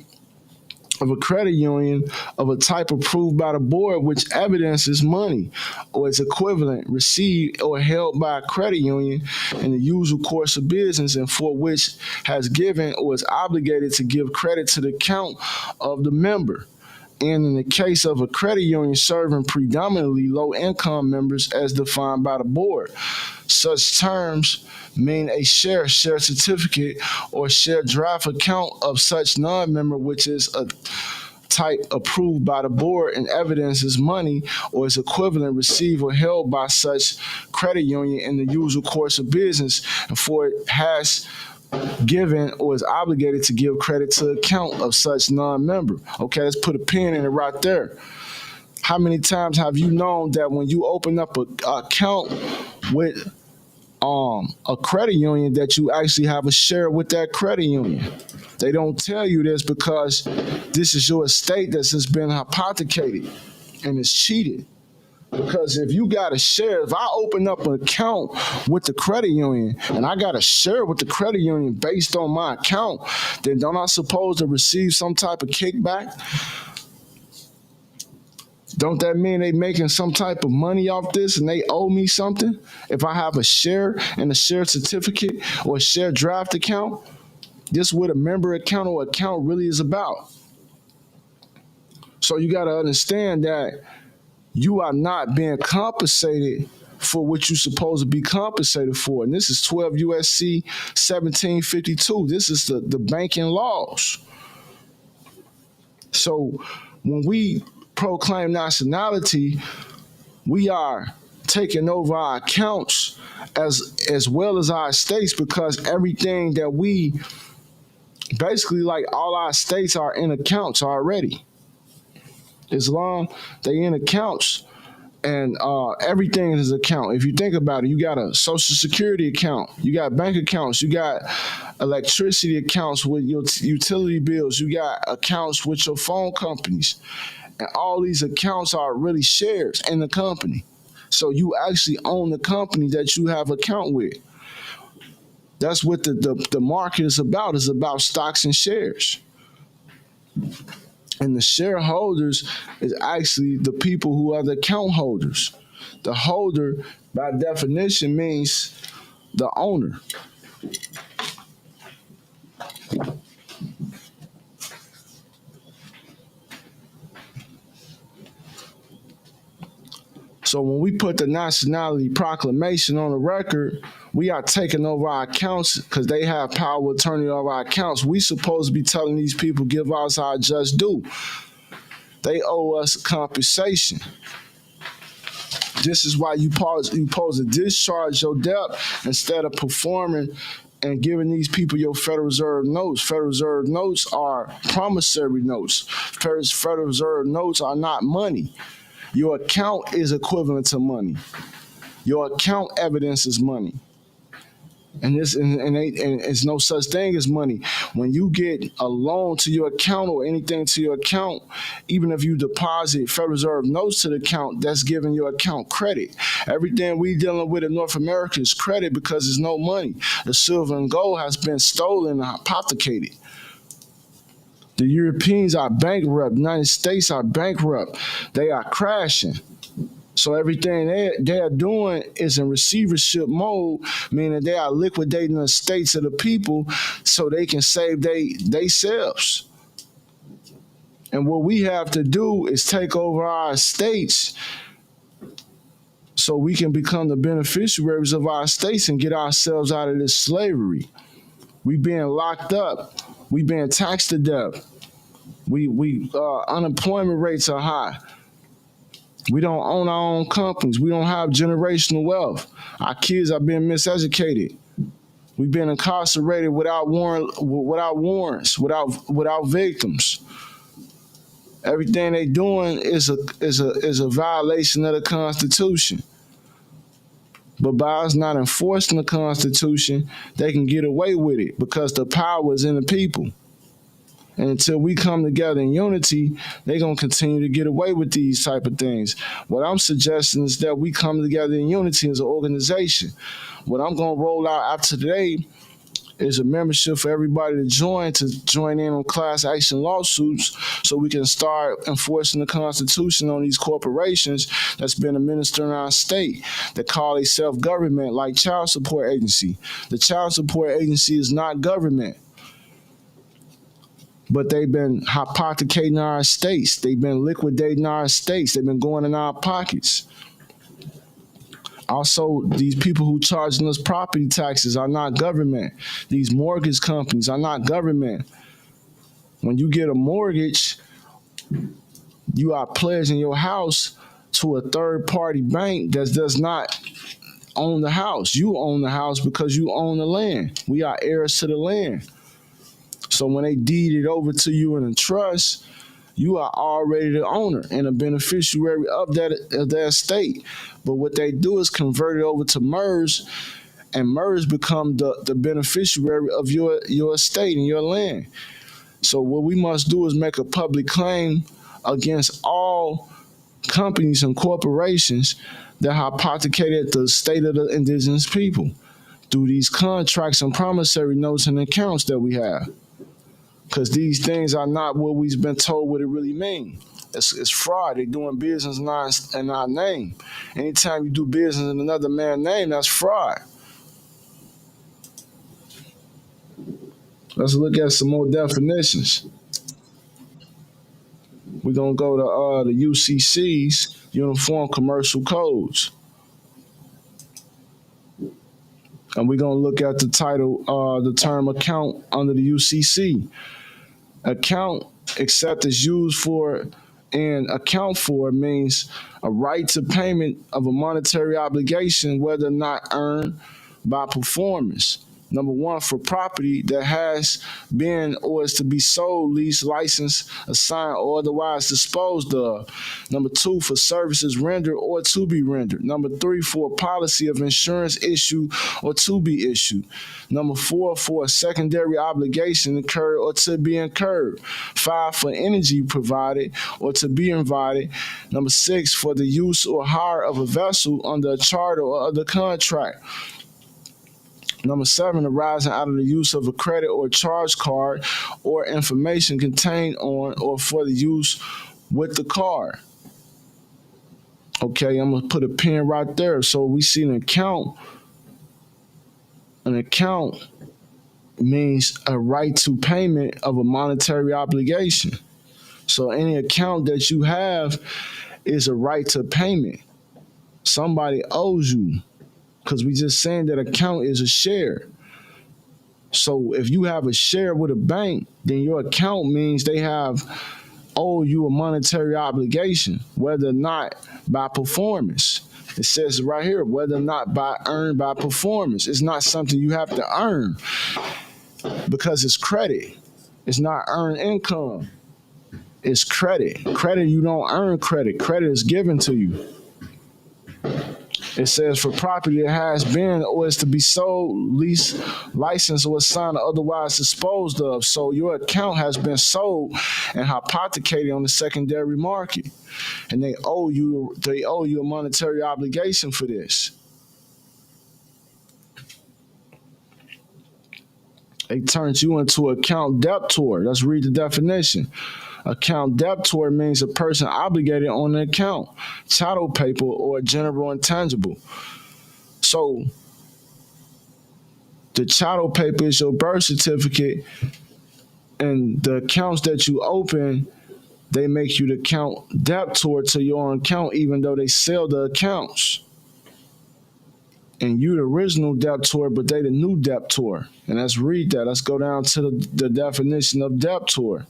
of a credit union of a type approved by the board, which evidences money or its equivalent received or held by a credit union in the usual course of business, and for which has given or is obligated to give credit to the account of the member. And in the case of a credit union serving predominantly low-income members as defined by the board, such terms mean a share certificate, or share draft account of such non-member, which is a type approved by the board and evidences money or its equivalent received or held by such credit union in the usual course of business, and for it has given or is obligated to give credit to account of such non-member. Okay, let's put a pin in it right there. How many times have you known that when you open up an account with a credit union, that you actually have a share with that credit union? They don't tell you this because this is your estate that's just been hypothecated and it's cheated. Because if you got a share, if I open up an account with the credit union and I got a share with the credit union based on my account, then don't I supposed to receive some type of kickback? Don't that mean they making some type of money off this and they owe me something? If I have a share and a share certificate or a share draft account, this is what a member account or account really is about. So you got to understand that you are not being compensated for what you're supposed to be compensated for. And this is 12 USC 1752. This is the banking laws. So when we proclaim nationality, we are taking over our accounts as well as our estates, because everything that we basically, like, all our estates are in accounts already. As long they in accounts, and everything is account. If you think about it, you got a Social Security account, you got bank accounts, you got electricity accounts with your utility bills, you got accounts with your phone companies, and all these accounts are really shares in the company. So you actually own the company that you have account with. That's what the market is about. It's about stocks and shares. And the shareholders is actually the people who are the account holders. The holder, by definition, means the owner. So when we put the Nationality Proclamation on the record, we are taking over our accounts because they have power of attorney over our accounts. We supposed to be telling these people, give us our just due. They owe us compensation. This is why you supposed to discharge your debt instead of performing and giving these people your Federal Reserve notes. Federal Reserve notes are promissory notes. Federal Reserve notes are not money. Your account is equivalent to money. Your account evidence is money. And it's no such thing as money. When you get a loan to your account or anything to your account, even if you deposit Federal Reserve notes to the account, that's giving your account credit. Everything we dealing with in North America is credit because there's no money. The silver and gold has been stolen and hypothecated. The Europeans are bankrupt. The United States are bankrupt. They are crashing. So everything they are doing is in receivership mode, meaning they are liquidating the estates of the people so they can save themselves. And what we have to do is take over our estates so we can become the beneficiaries of our estates and get ourselves out of this slavery. We being locked up. We being taxed to death. Unemployment rates are high. We don't own our own companies. We don't have generational wealth. Our kids are being miseducated. We've been incarcerated without warrants, without victims. Everything they doing is a violation of the Constitution. But by us not enforcing the Constitution, they can get away with it because the power is in the people. And until we come together in unity, they're going to continue to get away with these type of things. What I'm suggesting is that we come together in unity as an organization. What I'm going to roll out after today is a membership for everybody to join in on class action lawsuits so we can start enforcing the Constitution on these corporations that's been administering our state that call themselves government, like child support agency. The child support agency is not government. But they've been hypothecating our estates. They've been liquidating our estates. They've been going in our pockets. Also, these people who charging us property taxes are not government. These mortgage companies are not government. When you get a mortgage, you are pledging your house to a third-party bank that does not own the house. You own the house because you own the land. We are heirs to the land. So when they deed it over to you in a trust, you are already the owner and a beneficiary of that estate. But what they do is convert it over to MERS, and MERS become the beneficiary of your estate and your land. So what we must do is make a public claim against all companies and corporations that hypothecated the state of the indigenous people through these contracts and promissory notes and accounts that we have. Because these things are not what we've been told what it really means. It's fraud. They're doing business in our name. Anytime you do business in another man's name, that's fraud. Let's look at some more definitions. We're going to go to the UCC's, Uniform Commercial Codes. And we're going to look at the title, the term account under the UCC. Account, except as used for and account for, means a right to payment of a monetary obligation, whether or not earned by performance. Number one, for property that has been or is to be sold, leased, licensed, assigned, or otherwise disposed of. Number two, for services rendered or to be rendered. Number three, for a policy of insurance issued or to be issued. Number four, for a secondary obligation incurred or to be incurred. Five, for energy provided or to be invited. Number six, for the use or hire of a vessel under a charter or other contract. Number seven, arising out of the use of a credit or charge card or information contained on or for the use with the card. Okay, I'm going to put a pin right there. So we see an account. An account means a right to payment of a monetary obligation. So any account that you have is a right to payment. Somebody owes you. Because we just saying that account is a share. So if you have a share with a bank, then your account means they have owe you a monetary obligation, whether or not by performance. It says right here, whether or not by earned by performance. It's not something you have to earn because it's credit. It's not earned income. It's credit. Credit, you don't earn credit. Credit is given to you. It says for property that has been or is to be sold, leased, licensed, or assigned or otherwise disposed of. So your account has been sold and hypothecated on the secondary market. And they owe you a monetary obligation for this. It turns you into an account debtor. Let's read the definition. Account debtor means a person obligated on an account, chattel paper, or general intangible. So the chattel paper is your birth certificate, and the accounts that you open, they make you the account debtor to your own account, even though they sell the accounts. And you the original debtor, but they the new debtor. And let's read that. Let's go down to the definition of debtor.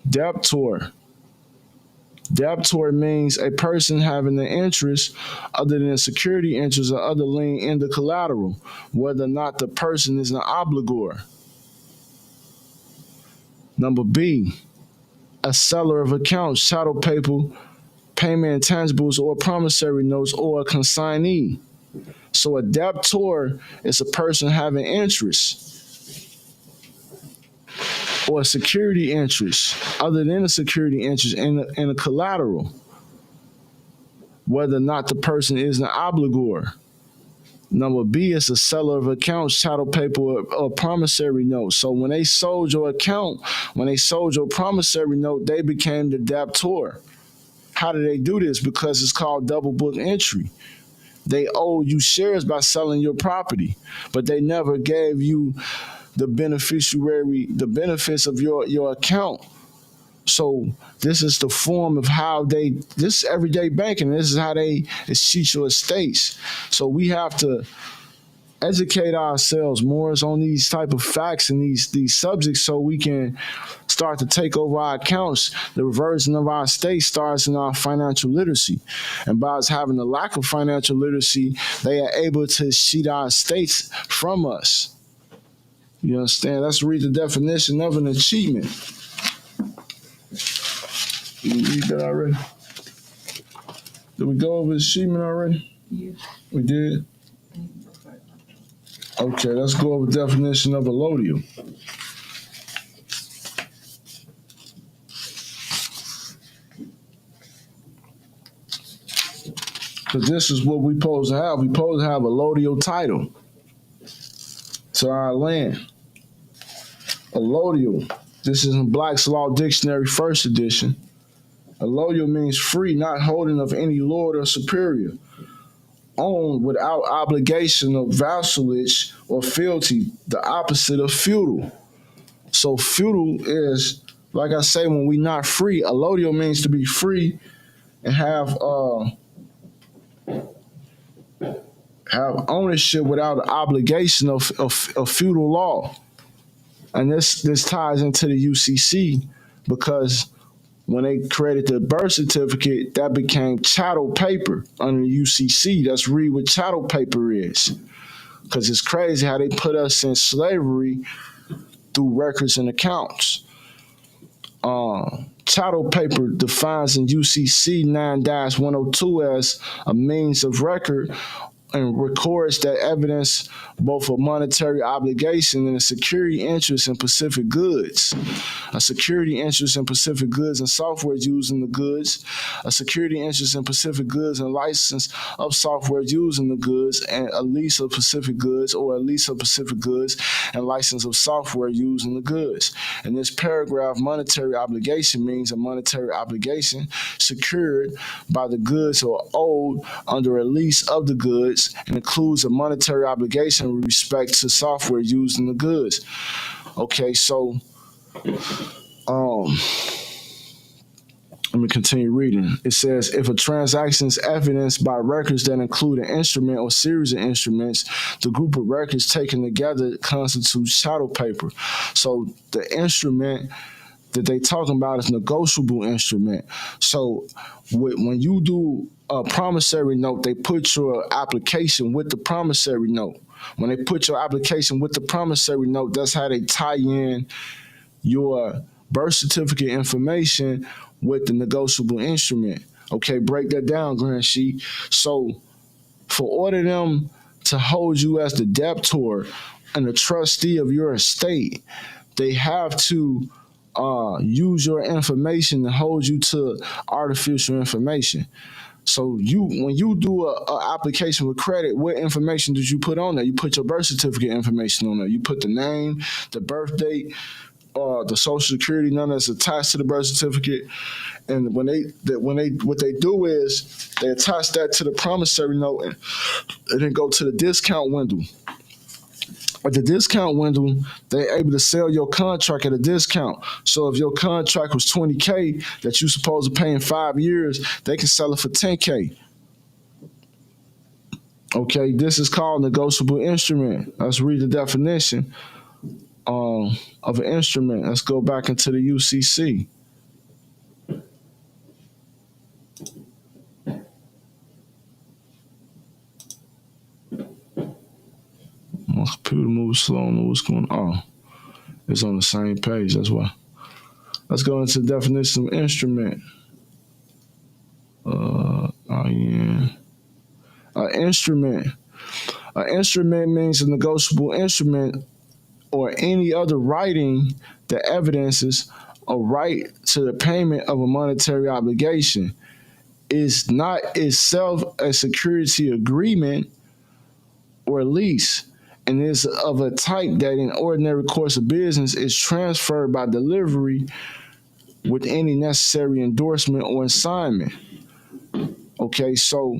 Debtor. Debtor means a person having an interest other than a security interest or other lien in the collateral, whether or not the person is an obligor. Number B, a seller of accounts, chattel paper, payment intangibles, or promissory notes, or a consignee. So a debtor is a person having interest or a security interest other than a security interest in a collateral, whether or not the person is an obligor. Number B is a seller of accounts, chattel paper, or promissory note. So when they sold your account, when they sold your promissory note, they became the debtor. How do they do this? Because it's called double book entry. They owe you shares by selling your property, but they never gave you the benefits of your account. So this is the form of how this is everyday banking. This is how they cheat your estates. So we have to educate ourselves more on these type of facts and these subjects so we can start to take over our accounts. The reversion of our estate starts in our financial literacy. And by us having a lack of financial literacy, they are able to cheat our estates from us. You understand? Let's read the definition of an achievement. Did we read that already? Did we go over the sheepman already? Yeah. We did? Okay, let's go over the definition of allodial. Because this is what we supposed to have. We supposed to have a allodial title to our land. Allodial. This is in Black's Law Dictionary, first edition. Allodial means free, not holding of any lord or superior. Owned without obligation of vassalage or fealty, the opposite of feudal. So feudal is, like I say, when we not free. Allodial means to be free and have ownership without the obligation of feudal law. And this ties into the UCC because when they created the birth certificate, that became chattel paper under the UCC. That's read what chattel paper is. Because it's crazy how they put us in slavery through records and accounts. Chattel paper defines in UCC 9-102 as a means of record and records that evidence both a monetary obligation and a security interest in specific goods. A security interest in specific goods and software used in the goods. A security interest in specific goods and license of software used in the goods, and a lease of specific goods or a lease of specific goods and license of software used in the goods. In this paragraph, monetary obligation means a monetary obligation secured by the goods or owed under a lease of the goods, and includes a monetary obligation with respect to software used in the goods. Okay, so let me continue reading. It says, if a transaction is evidenced by records that include an instrument or series of instruments, the group of records taken together constitutes chattel paper. So the instrument that they talking about is negotiable instrument. So when you do a promissory note, they put your application with the promissory note. When they put your application with the promissory note, that's how they tie in your birth certificate information with the negotiable instrument. Okay, break that down, Grand Sheik. So for order them to hold you as the debtor and the trustee of your estate, they have to use your information to hold you to artificial information. So when you do a application with credit, what information did you put on there? You put your birth certificate information on there. You put the name, the birth date, the social security number that's attached to the birth certificate. And what they do is they attach that to the promissory note and then go to the discount window. At the discount window, they're able to sell your contract at a discount. So if your contract was $20K that you're supposed to pay in 5 years, they can sell it for $10K. Okay, this is called negotiable instrument. Let's read the definition of an instrument. Let's go back into the UCC. My computer moves slow. I don't know what's going on. Oh, it's on the same page. That's why. Let's go into the definition of instrument. Instrument. An instrument means a negotiable instrument or any other writing that evidences a right to the payment of a monetary obligation. Is not itself a security agreement or lease, and is of a type that in ordinary course of business is transferred by delivery with any necessary endorsement or assignment. Okay, so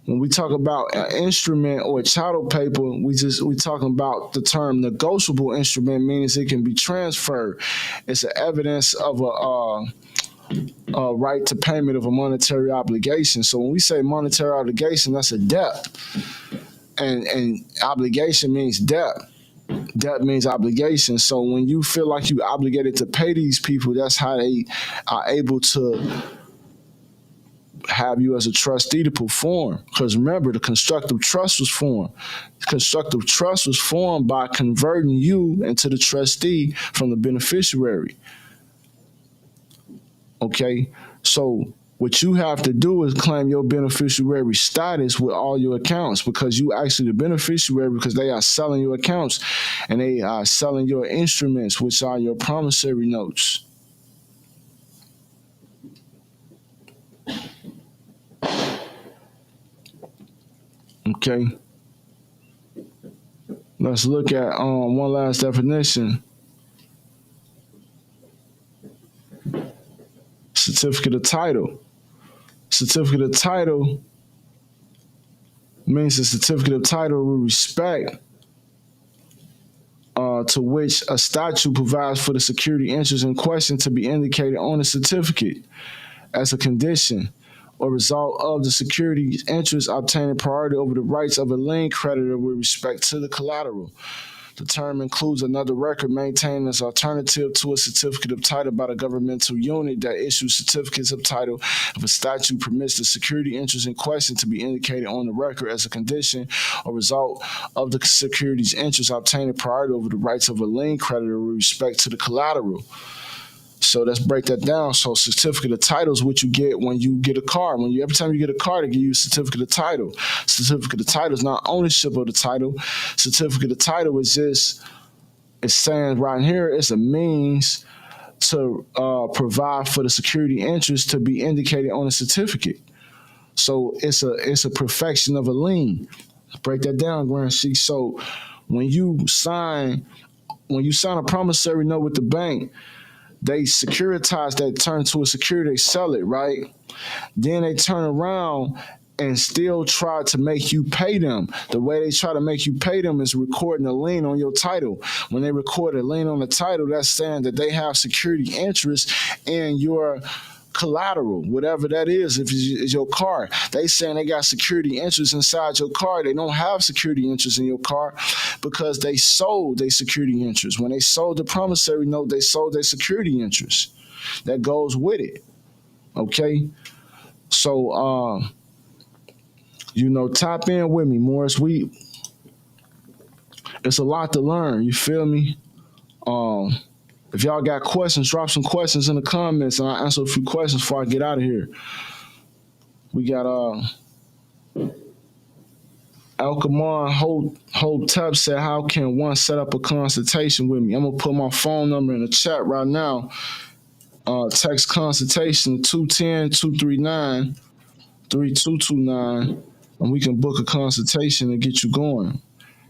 when we talk about an instrument or a chattel paper, we talking about the term negotiable instrument, means it can be transferred. It's an evidence of a right to payment of a monetary obligation. So when we say monetary obligation, that's a debt. And obligation means debt. Debt means obligation. So when you feel like you obligated to pay these people, that's how they are able to have you as a trustee to perform. Because remember, the constructive trust was formed. The constructive trust was formed by converting you into the trustee from the beneficiary. Okay, so what you have to do is claim your beneficiary status with all your accounts because you actually the beneficiary because they are selling your accounts and they are selling your instruments, which are your promissory notes. Okay, let's look at one last definition. Certificate of title. Certificate of title means a certificate of title with respect to which a statute provides for the security interest in question to be indicated on the certificate as a condition or result of the security interest obtaining priority over the rights of a lien creditor with respect to the collateral. The term includes another record maintained as alternative to a certificate of title by the governmental unit that issues certificates of title if a statute permits the security interest in question to be indicated on the record as a condition or result of the securities interest obtaining priority over the rights of a lien creditor with respect to the collateral. So let's break that down. So certificate of title is what you get when you get a car. Every time you get a car, they give you a certificate of title. Certificate of title is not ownership of the title. Certificate of title is just, it's saying right here, it's a means to provide for the security interest to be indicated on a certificate. So it's a perfection of a lien. Break that down, Grand Sheik. So when you sign a promissory note with the bank, they securitize that, turn to a security, they sell it, right? Then they turn around and still try to make you pay them. The way they try to make you pay them is recording a lien on your title. When they record a lien on the title, that's saying that they have security interest in your collateral, whatever that is. If it's your car, they saying they got security interest inside your car. They don't have security interest in your car because they sold their security interest. When they sold the promissory note, they sold their security interest. That goes with it. Okay, so tap in with me, Morris. It's a lot to learn. You feel me? If y'all got questions, drop some questions in the comments, and I'll answer a few questions before I get out of here. We got Alkamar Hope Tep said, how can one set up a consultation with me? I'm going to put my phone number in the chat right now. Text consultation 210-239-3229, and we can book a consultation and get you going.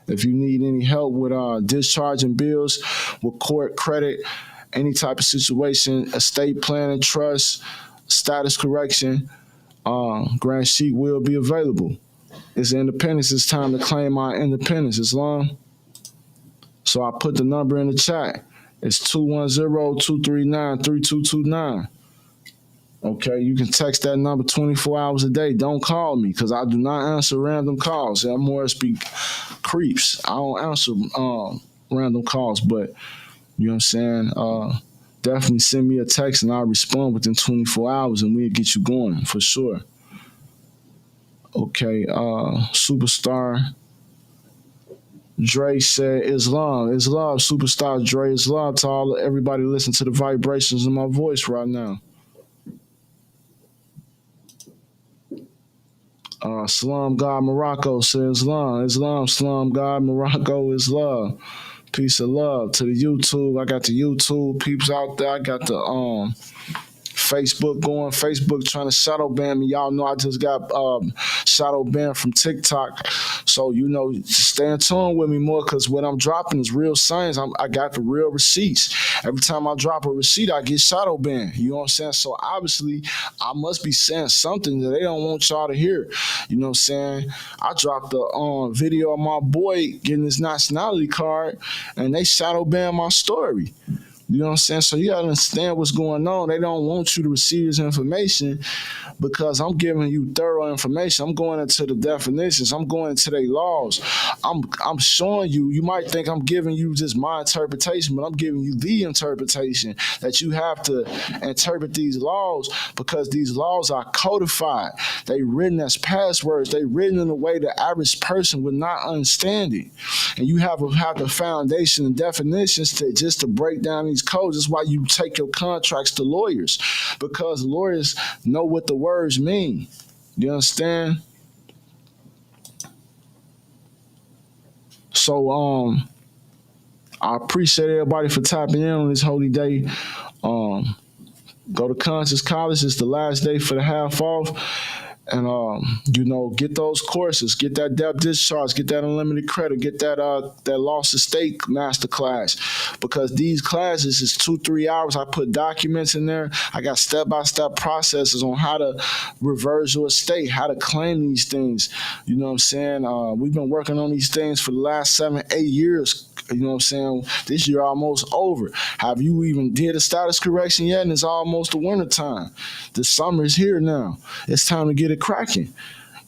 If you need any help with discharging bills, with court credit, any type of situation, estate planning, trust, status correction, Grand Sheik will be available. It's independence. It's time to claim our independence, Islam. So I put the number in the chat. It's 210-239-3229. Okay, you can text that number 24 hours a day. Don't call me because I do not answer random calls. I'm more be creeps. I don't answer random calls, but you know what I'm saying? Definitely send me a text and I'll respond within 24 hours and we'll get you going for sure. Okay, Superstar Dre said, Islam, Superstar Dre, Islam to everybody listen to the vibrations in my voice right now. Slum God Morocco says Islam, Slum God Morocco is love. Peace of love to the YouTube. I got the YouTube peeps out there. I got the Facebook going. Facebook trying to shadow ban me. Y'all know I just got shadow banned from TikTok. So, stay in tune with me more because what I'm dropping is real science. I got the real receipts. Every time I drop a receipt, I get shadow banned. You know what I'm saying? So, obviously, I must be saying something that they don't want y'all to hear. You know what I'm saying? I dropped a video of my boy getting his nationality card, and they shadow banned my story. You know what I'm saying? So you got to understand what's going on. They don't want you to receive this information because I'm giving you thorough information. I'm going into the definitions. I'm going into their laws. I'm showing you. You might think I'm giving you just my interpretation, but I'm giving you the interpretation that you have to interpret these laws because these laws are codified. They written as passwords. They written in a way the average person would not understand it. And you have the foundation and definitions to break down these these codes. That's why you take your contracts to lawyers, because lawyers know what the words mean. You understand? So I appreciate everybody for tapping in on this holy day. Go to Conscious College. It's the last day for the half off. And get those courses, get that debt discharge, get that unlimited credit, get that lost estate masterclass, because these classes is 2-3 hours. I put documents in there. I got step-by-step processes on how to reverse your estate, how to claim these things. You know what I'm saying? We've been working on these things for the last 7-8 years. You know what I'm saying? This year almost over. Have you even did a status correction yet? And it's almost the winter time. The summer is here now. It's time to get it cracking.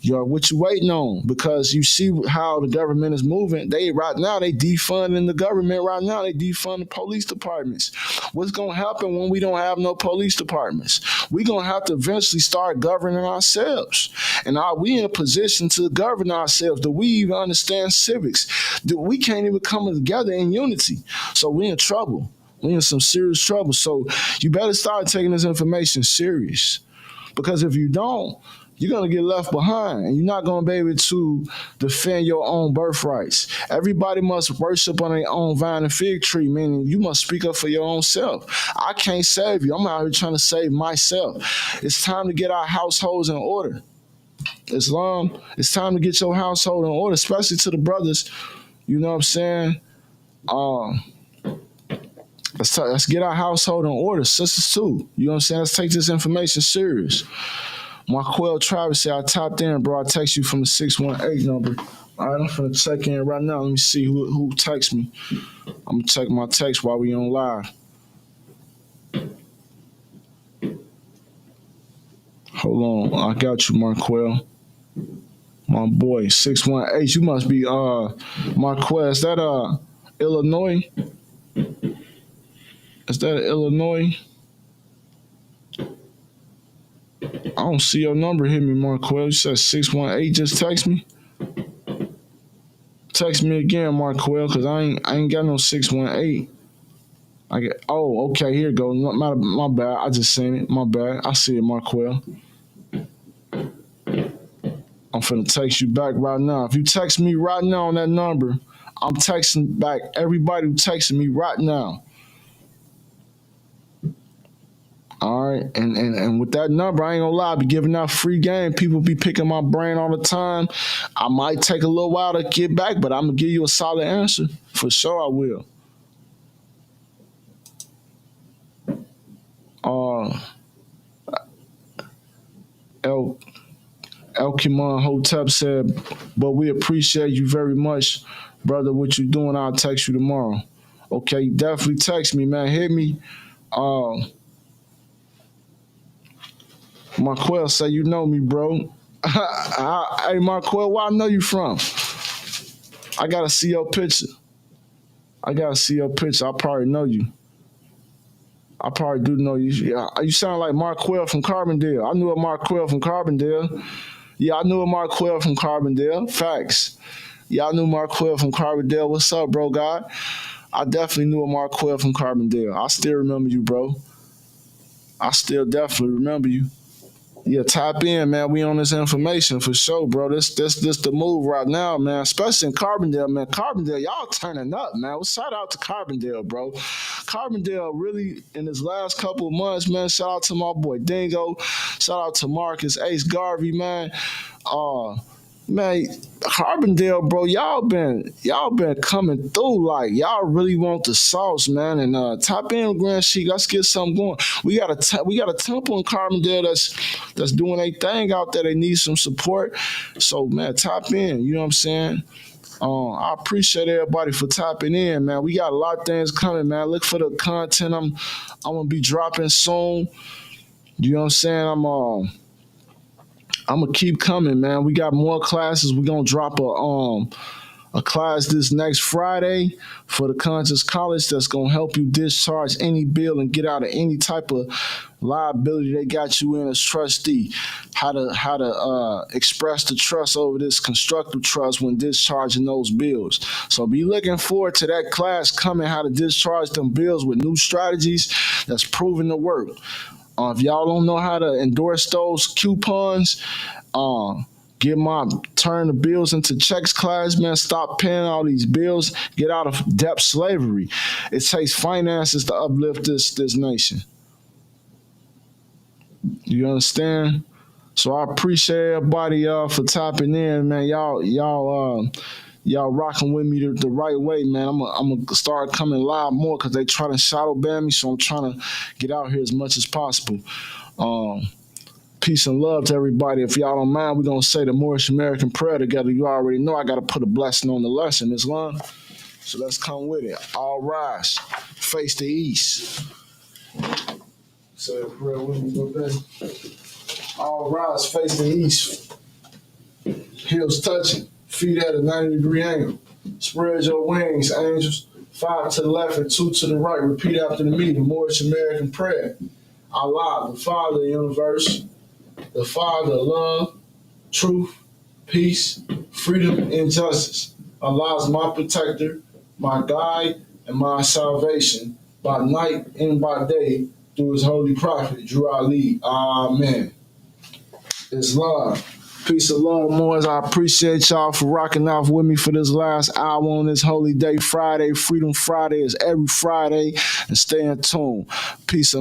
What you waiting on? Because you see how the government is moving. They defunding the government right now. They defunding police departments. What's gonna happen when we don't have no police departments? We're gonna have to eventually start governing ourselves. And are we in a position to govern ourselves? Do we even understand civics? We can't even come together in unity. So we're in trouble. We're in some serious trouble. So you better start taking this information serious. Because if you don't, you're going to get left behind, and you're not going to be able to defend your own birthrights. Everybody must worship on their own vine and fig tree, meaning you must speak up for your own self. I can't save you. I'm out here trying to save myself. It's time to get our households in order. Islam, it's time to get your household in order, especially to the brothers. You know what I'm saying? Let's get our household in order. Sisters too. You know what I'm saying? Let's take this information serious. Marquel Travis said, I tapped in, bro. I text you from the 618 number. All right, I'm finna check in right now. Let me see who texts me. I'm gonna check my text while we on live. Hold on. I got you, Marquel. My boy, 618. You must be Marquel. Is that Illinois? Is that Illinois? I don't see your number. Hit me, Marquel. You said 618. Just text me. Text me again, Marquel, because I ain't got no 618. Okay, here you go. My bad. I just seen it. My bad. I see it, Marquel. I'm finna text you back right now. If you text me right now on that number, I'm texting back everybody who texting me right now. All right, and with that number, I ain't gonna lie, I be giving out free game. People be picking my brain all the time. I might take a little while to get back, but I'm gonna give you a solid answer. For sure I will. El Kimon Hotep said, but we appreciate you very much, brother, what you doing. I'll text you tomorrow. Okay, definitely text me, man. Hit me. Marquel say, you know me, bro. Hey, Marquel, where I know you from? I gotta see your picture. I probably know you. I probably do know you. Yeah, you sound like Marquel from Carbondale. I knew a Marquel from Carbondale. Yeah, I knew a Marquel from Carbondale. Facts. Yeah, I knew Marquel from Carbondale. What's up, bro, God? I definitely knew a Marquel from Carbondale. I still remember you, bro. I still definitely remember you. Yeah, tap in, man. We on this information for sure, bro. This the move right now, man. Especially in Carbondale, man. Carbondale, y'all turning up, man. Well, shout out to Carbondale, bro. Carbondale really, in his last couple of months, man. Shout out to my boy Dingo. Shout out to Marcus Ace Garvey, man. Man, Carbondale, bro, y'all been coming through. Like, y'all really want the sauce, man. And tap in Grand Sheik. Let's get something going. We got a temple in Carbondale that's doing a thing out there. They need some support. So, man, tap in. You know what I'm saying? I appreciate everybody for tapping in, man. We got a lot of things coming, man. Look for the content I'm gonna be dropping soon. You know what I'm saying? I'm gonna keep coming, man. We got more classes. We're gonna drop a class this next Friday for the Conscious College that's going to help you discharge any bill and get out of any type of liability they got you in as trustee. How to express the trust over this constructive trust when discharging those bills. So be looking forward to that class coming, how to discharge them bills with new strategies that's proven to work. If y'all don't know how to endorse those coupons, get my turn the bills into checks class, man. Stop paying all these bills. Get out of debt slavery. It takes finances to uplift this nation. You understand? So I appreciate everybody for tapping in, man. Y'all rocking with me the right way, man. I'm gonna start coming live more because they try to shadow ban me, so I'm trying to get out here as much as possible. Peace and love to everybody. If y'all don't mind, we're going to say the Moorish American prayer together. You already know I got to put a blessing on the lesson, Islam. So let's come with it. All rise. Face the east. Say a prayer with me, little baby. All rise. Face the east. Heels touching. Feet at a 90-degree angle. Spread your wings, angels. 5 to the left and 2 to the right. Repeat after me. The Moorish American prayer. Allah, the Father of the universe, the Father of love, truth, peace, freedom, and justice. Allah is my protector, my guide, and my salvation by night and by day through his holy prophet, Drew Ali. Amen. Islam. Peace and love, Moors. I appreciate y'all for rocking off with me for this last hour on this holy day, Friday. Freedom Friday is every Friday, and stay in tune. Peace and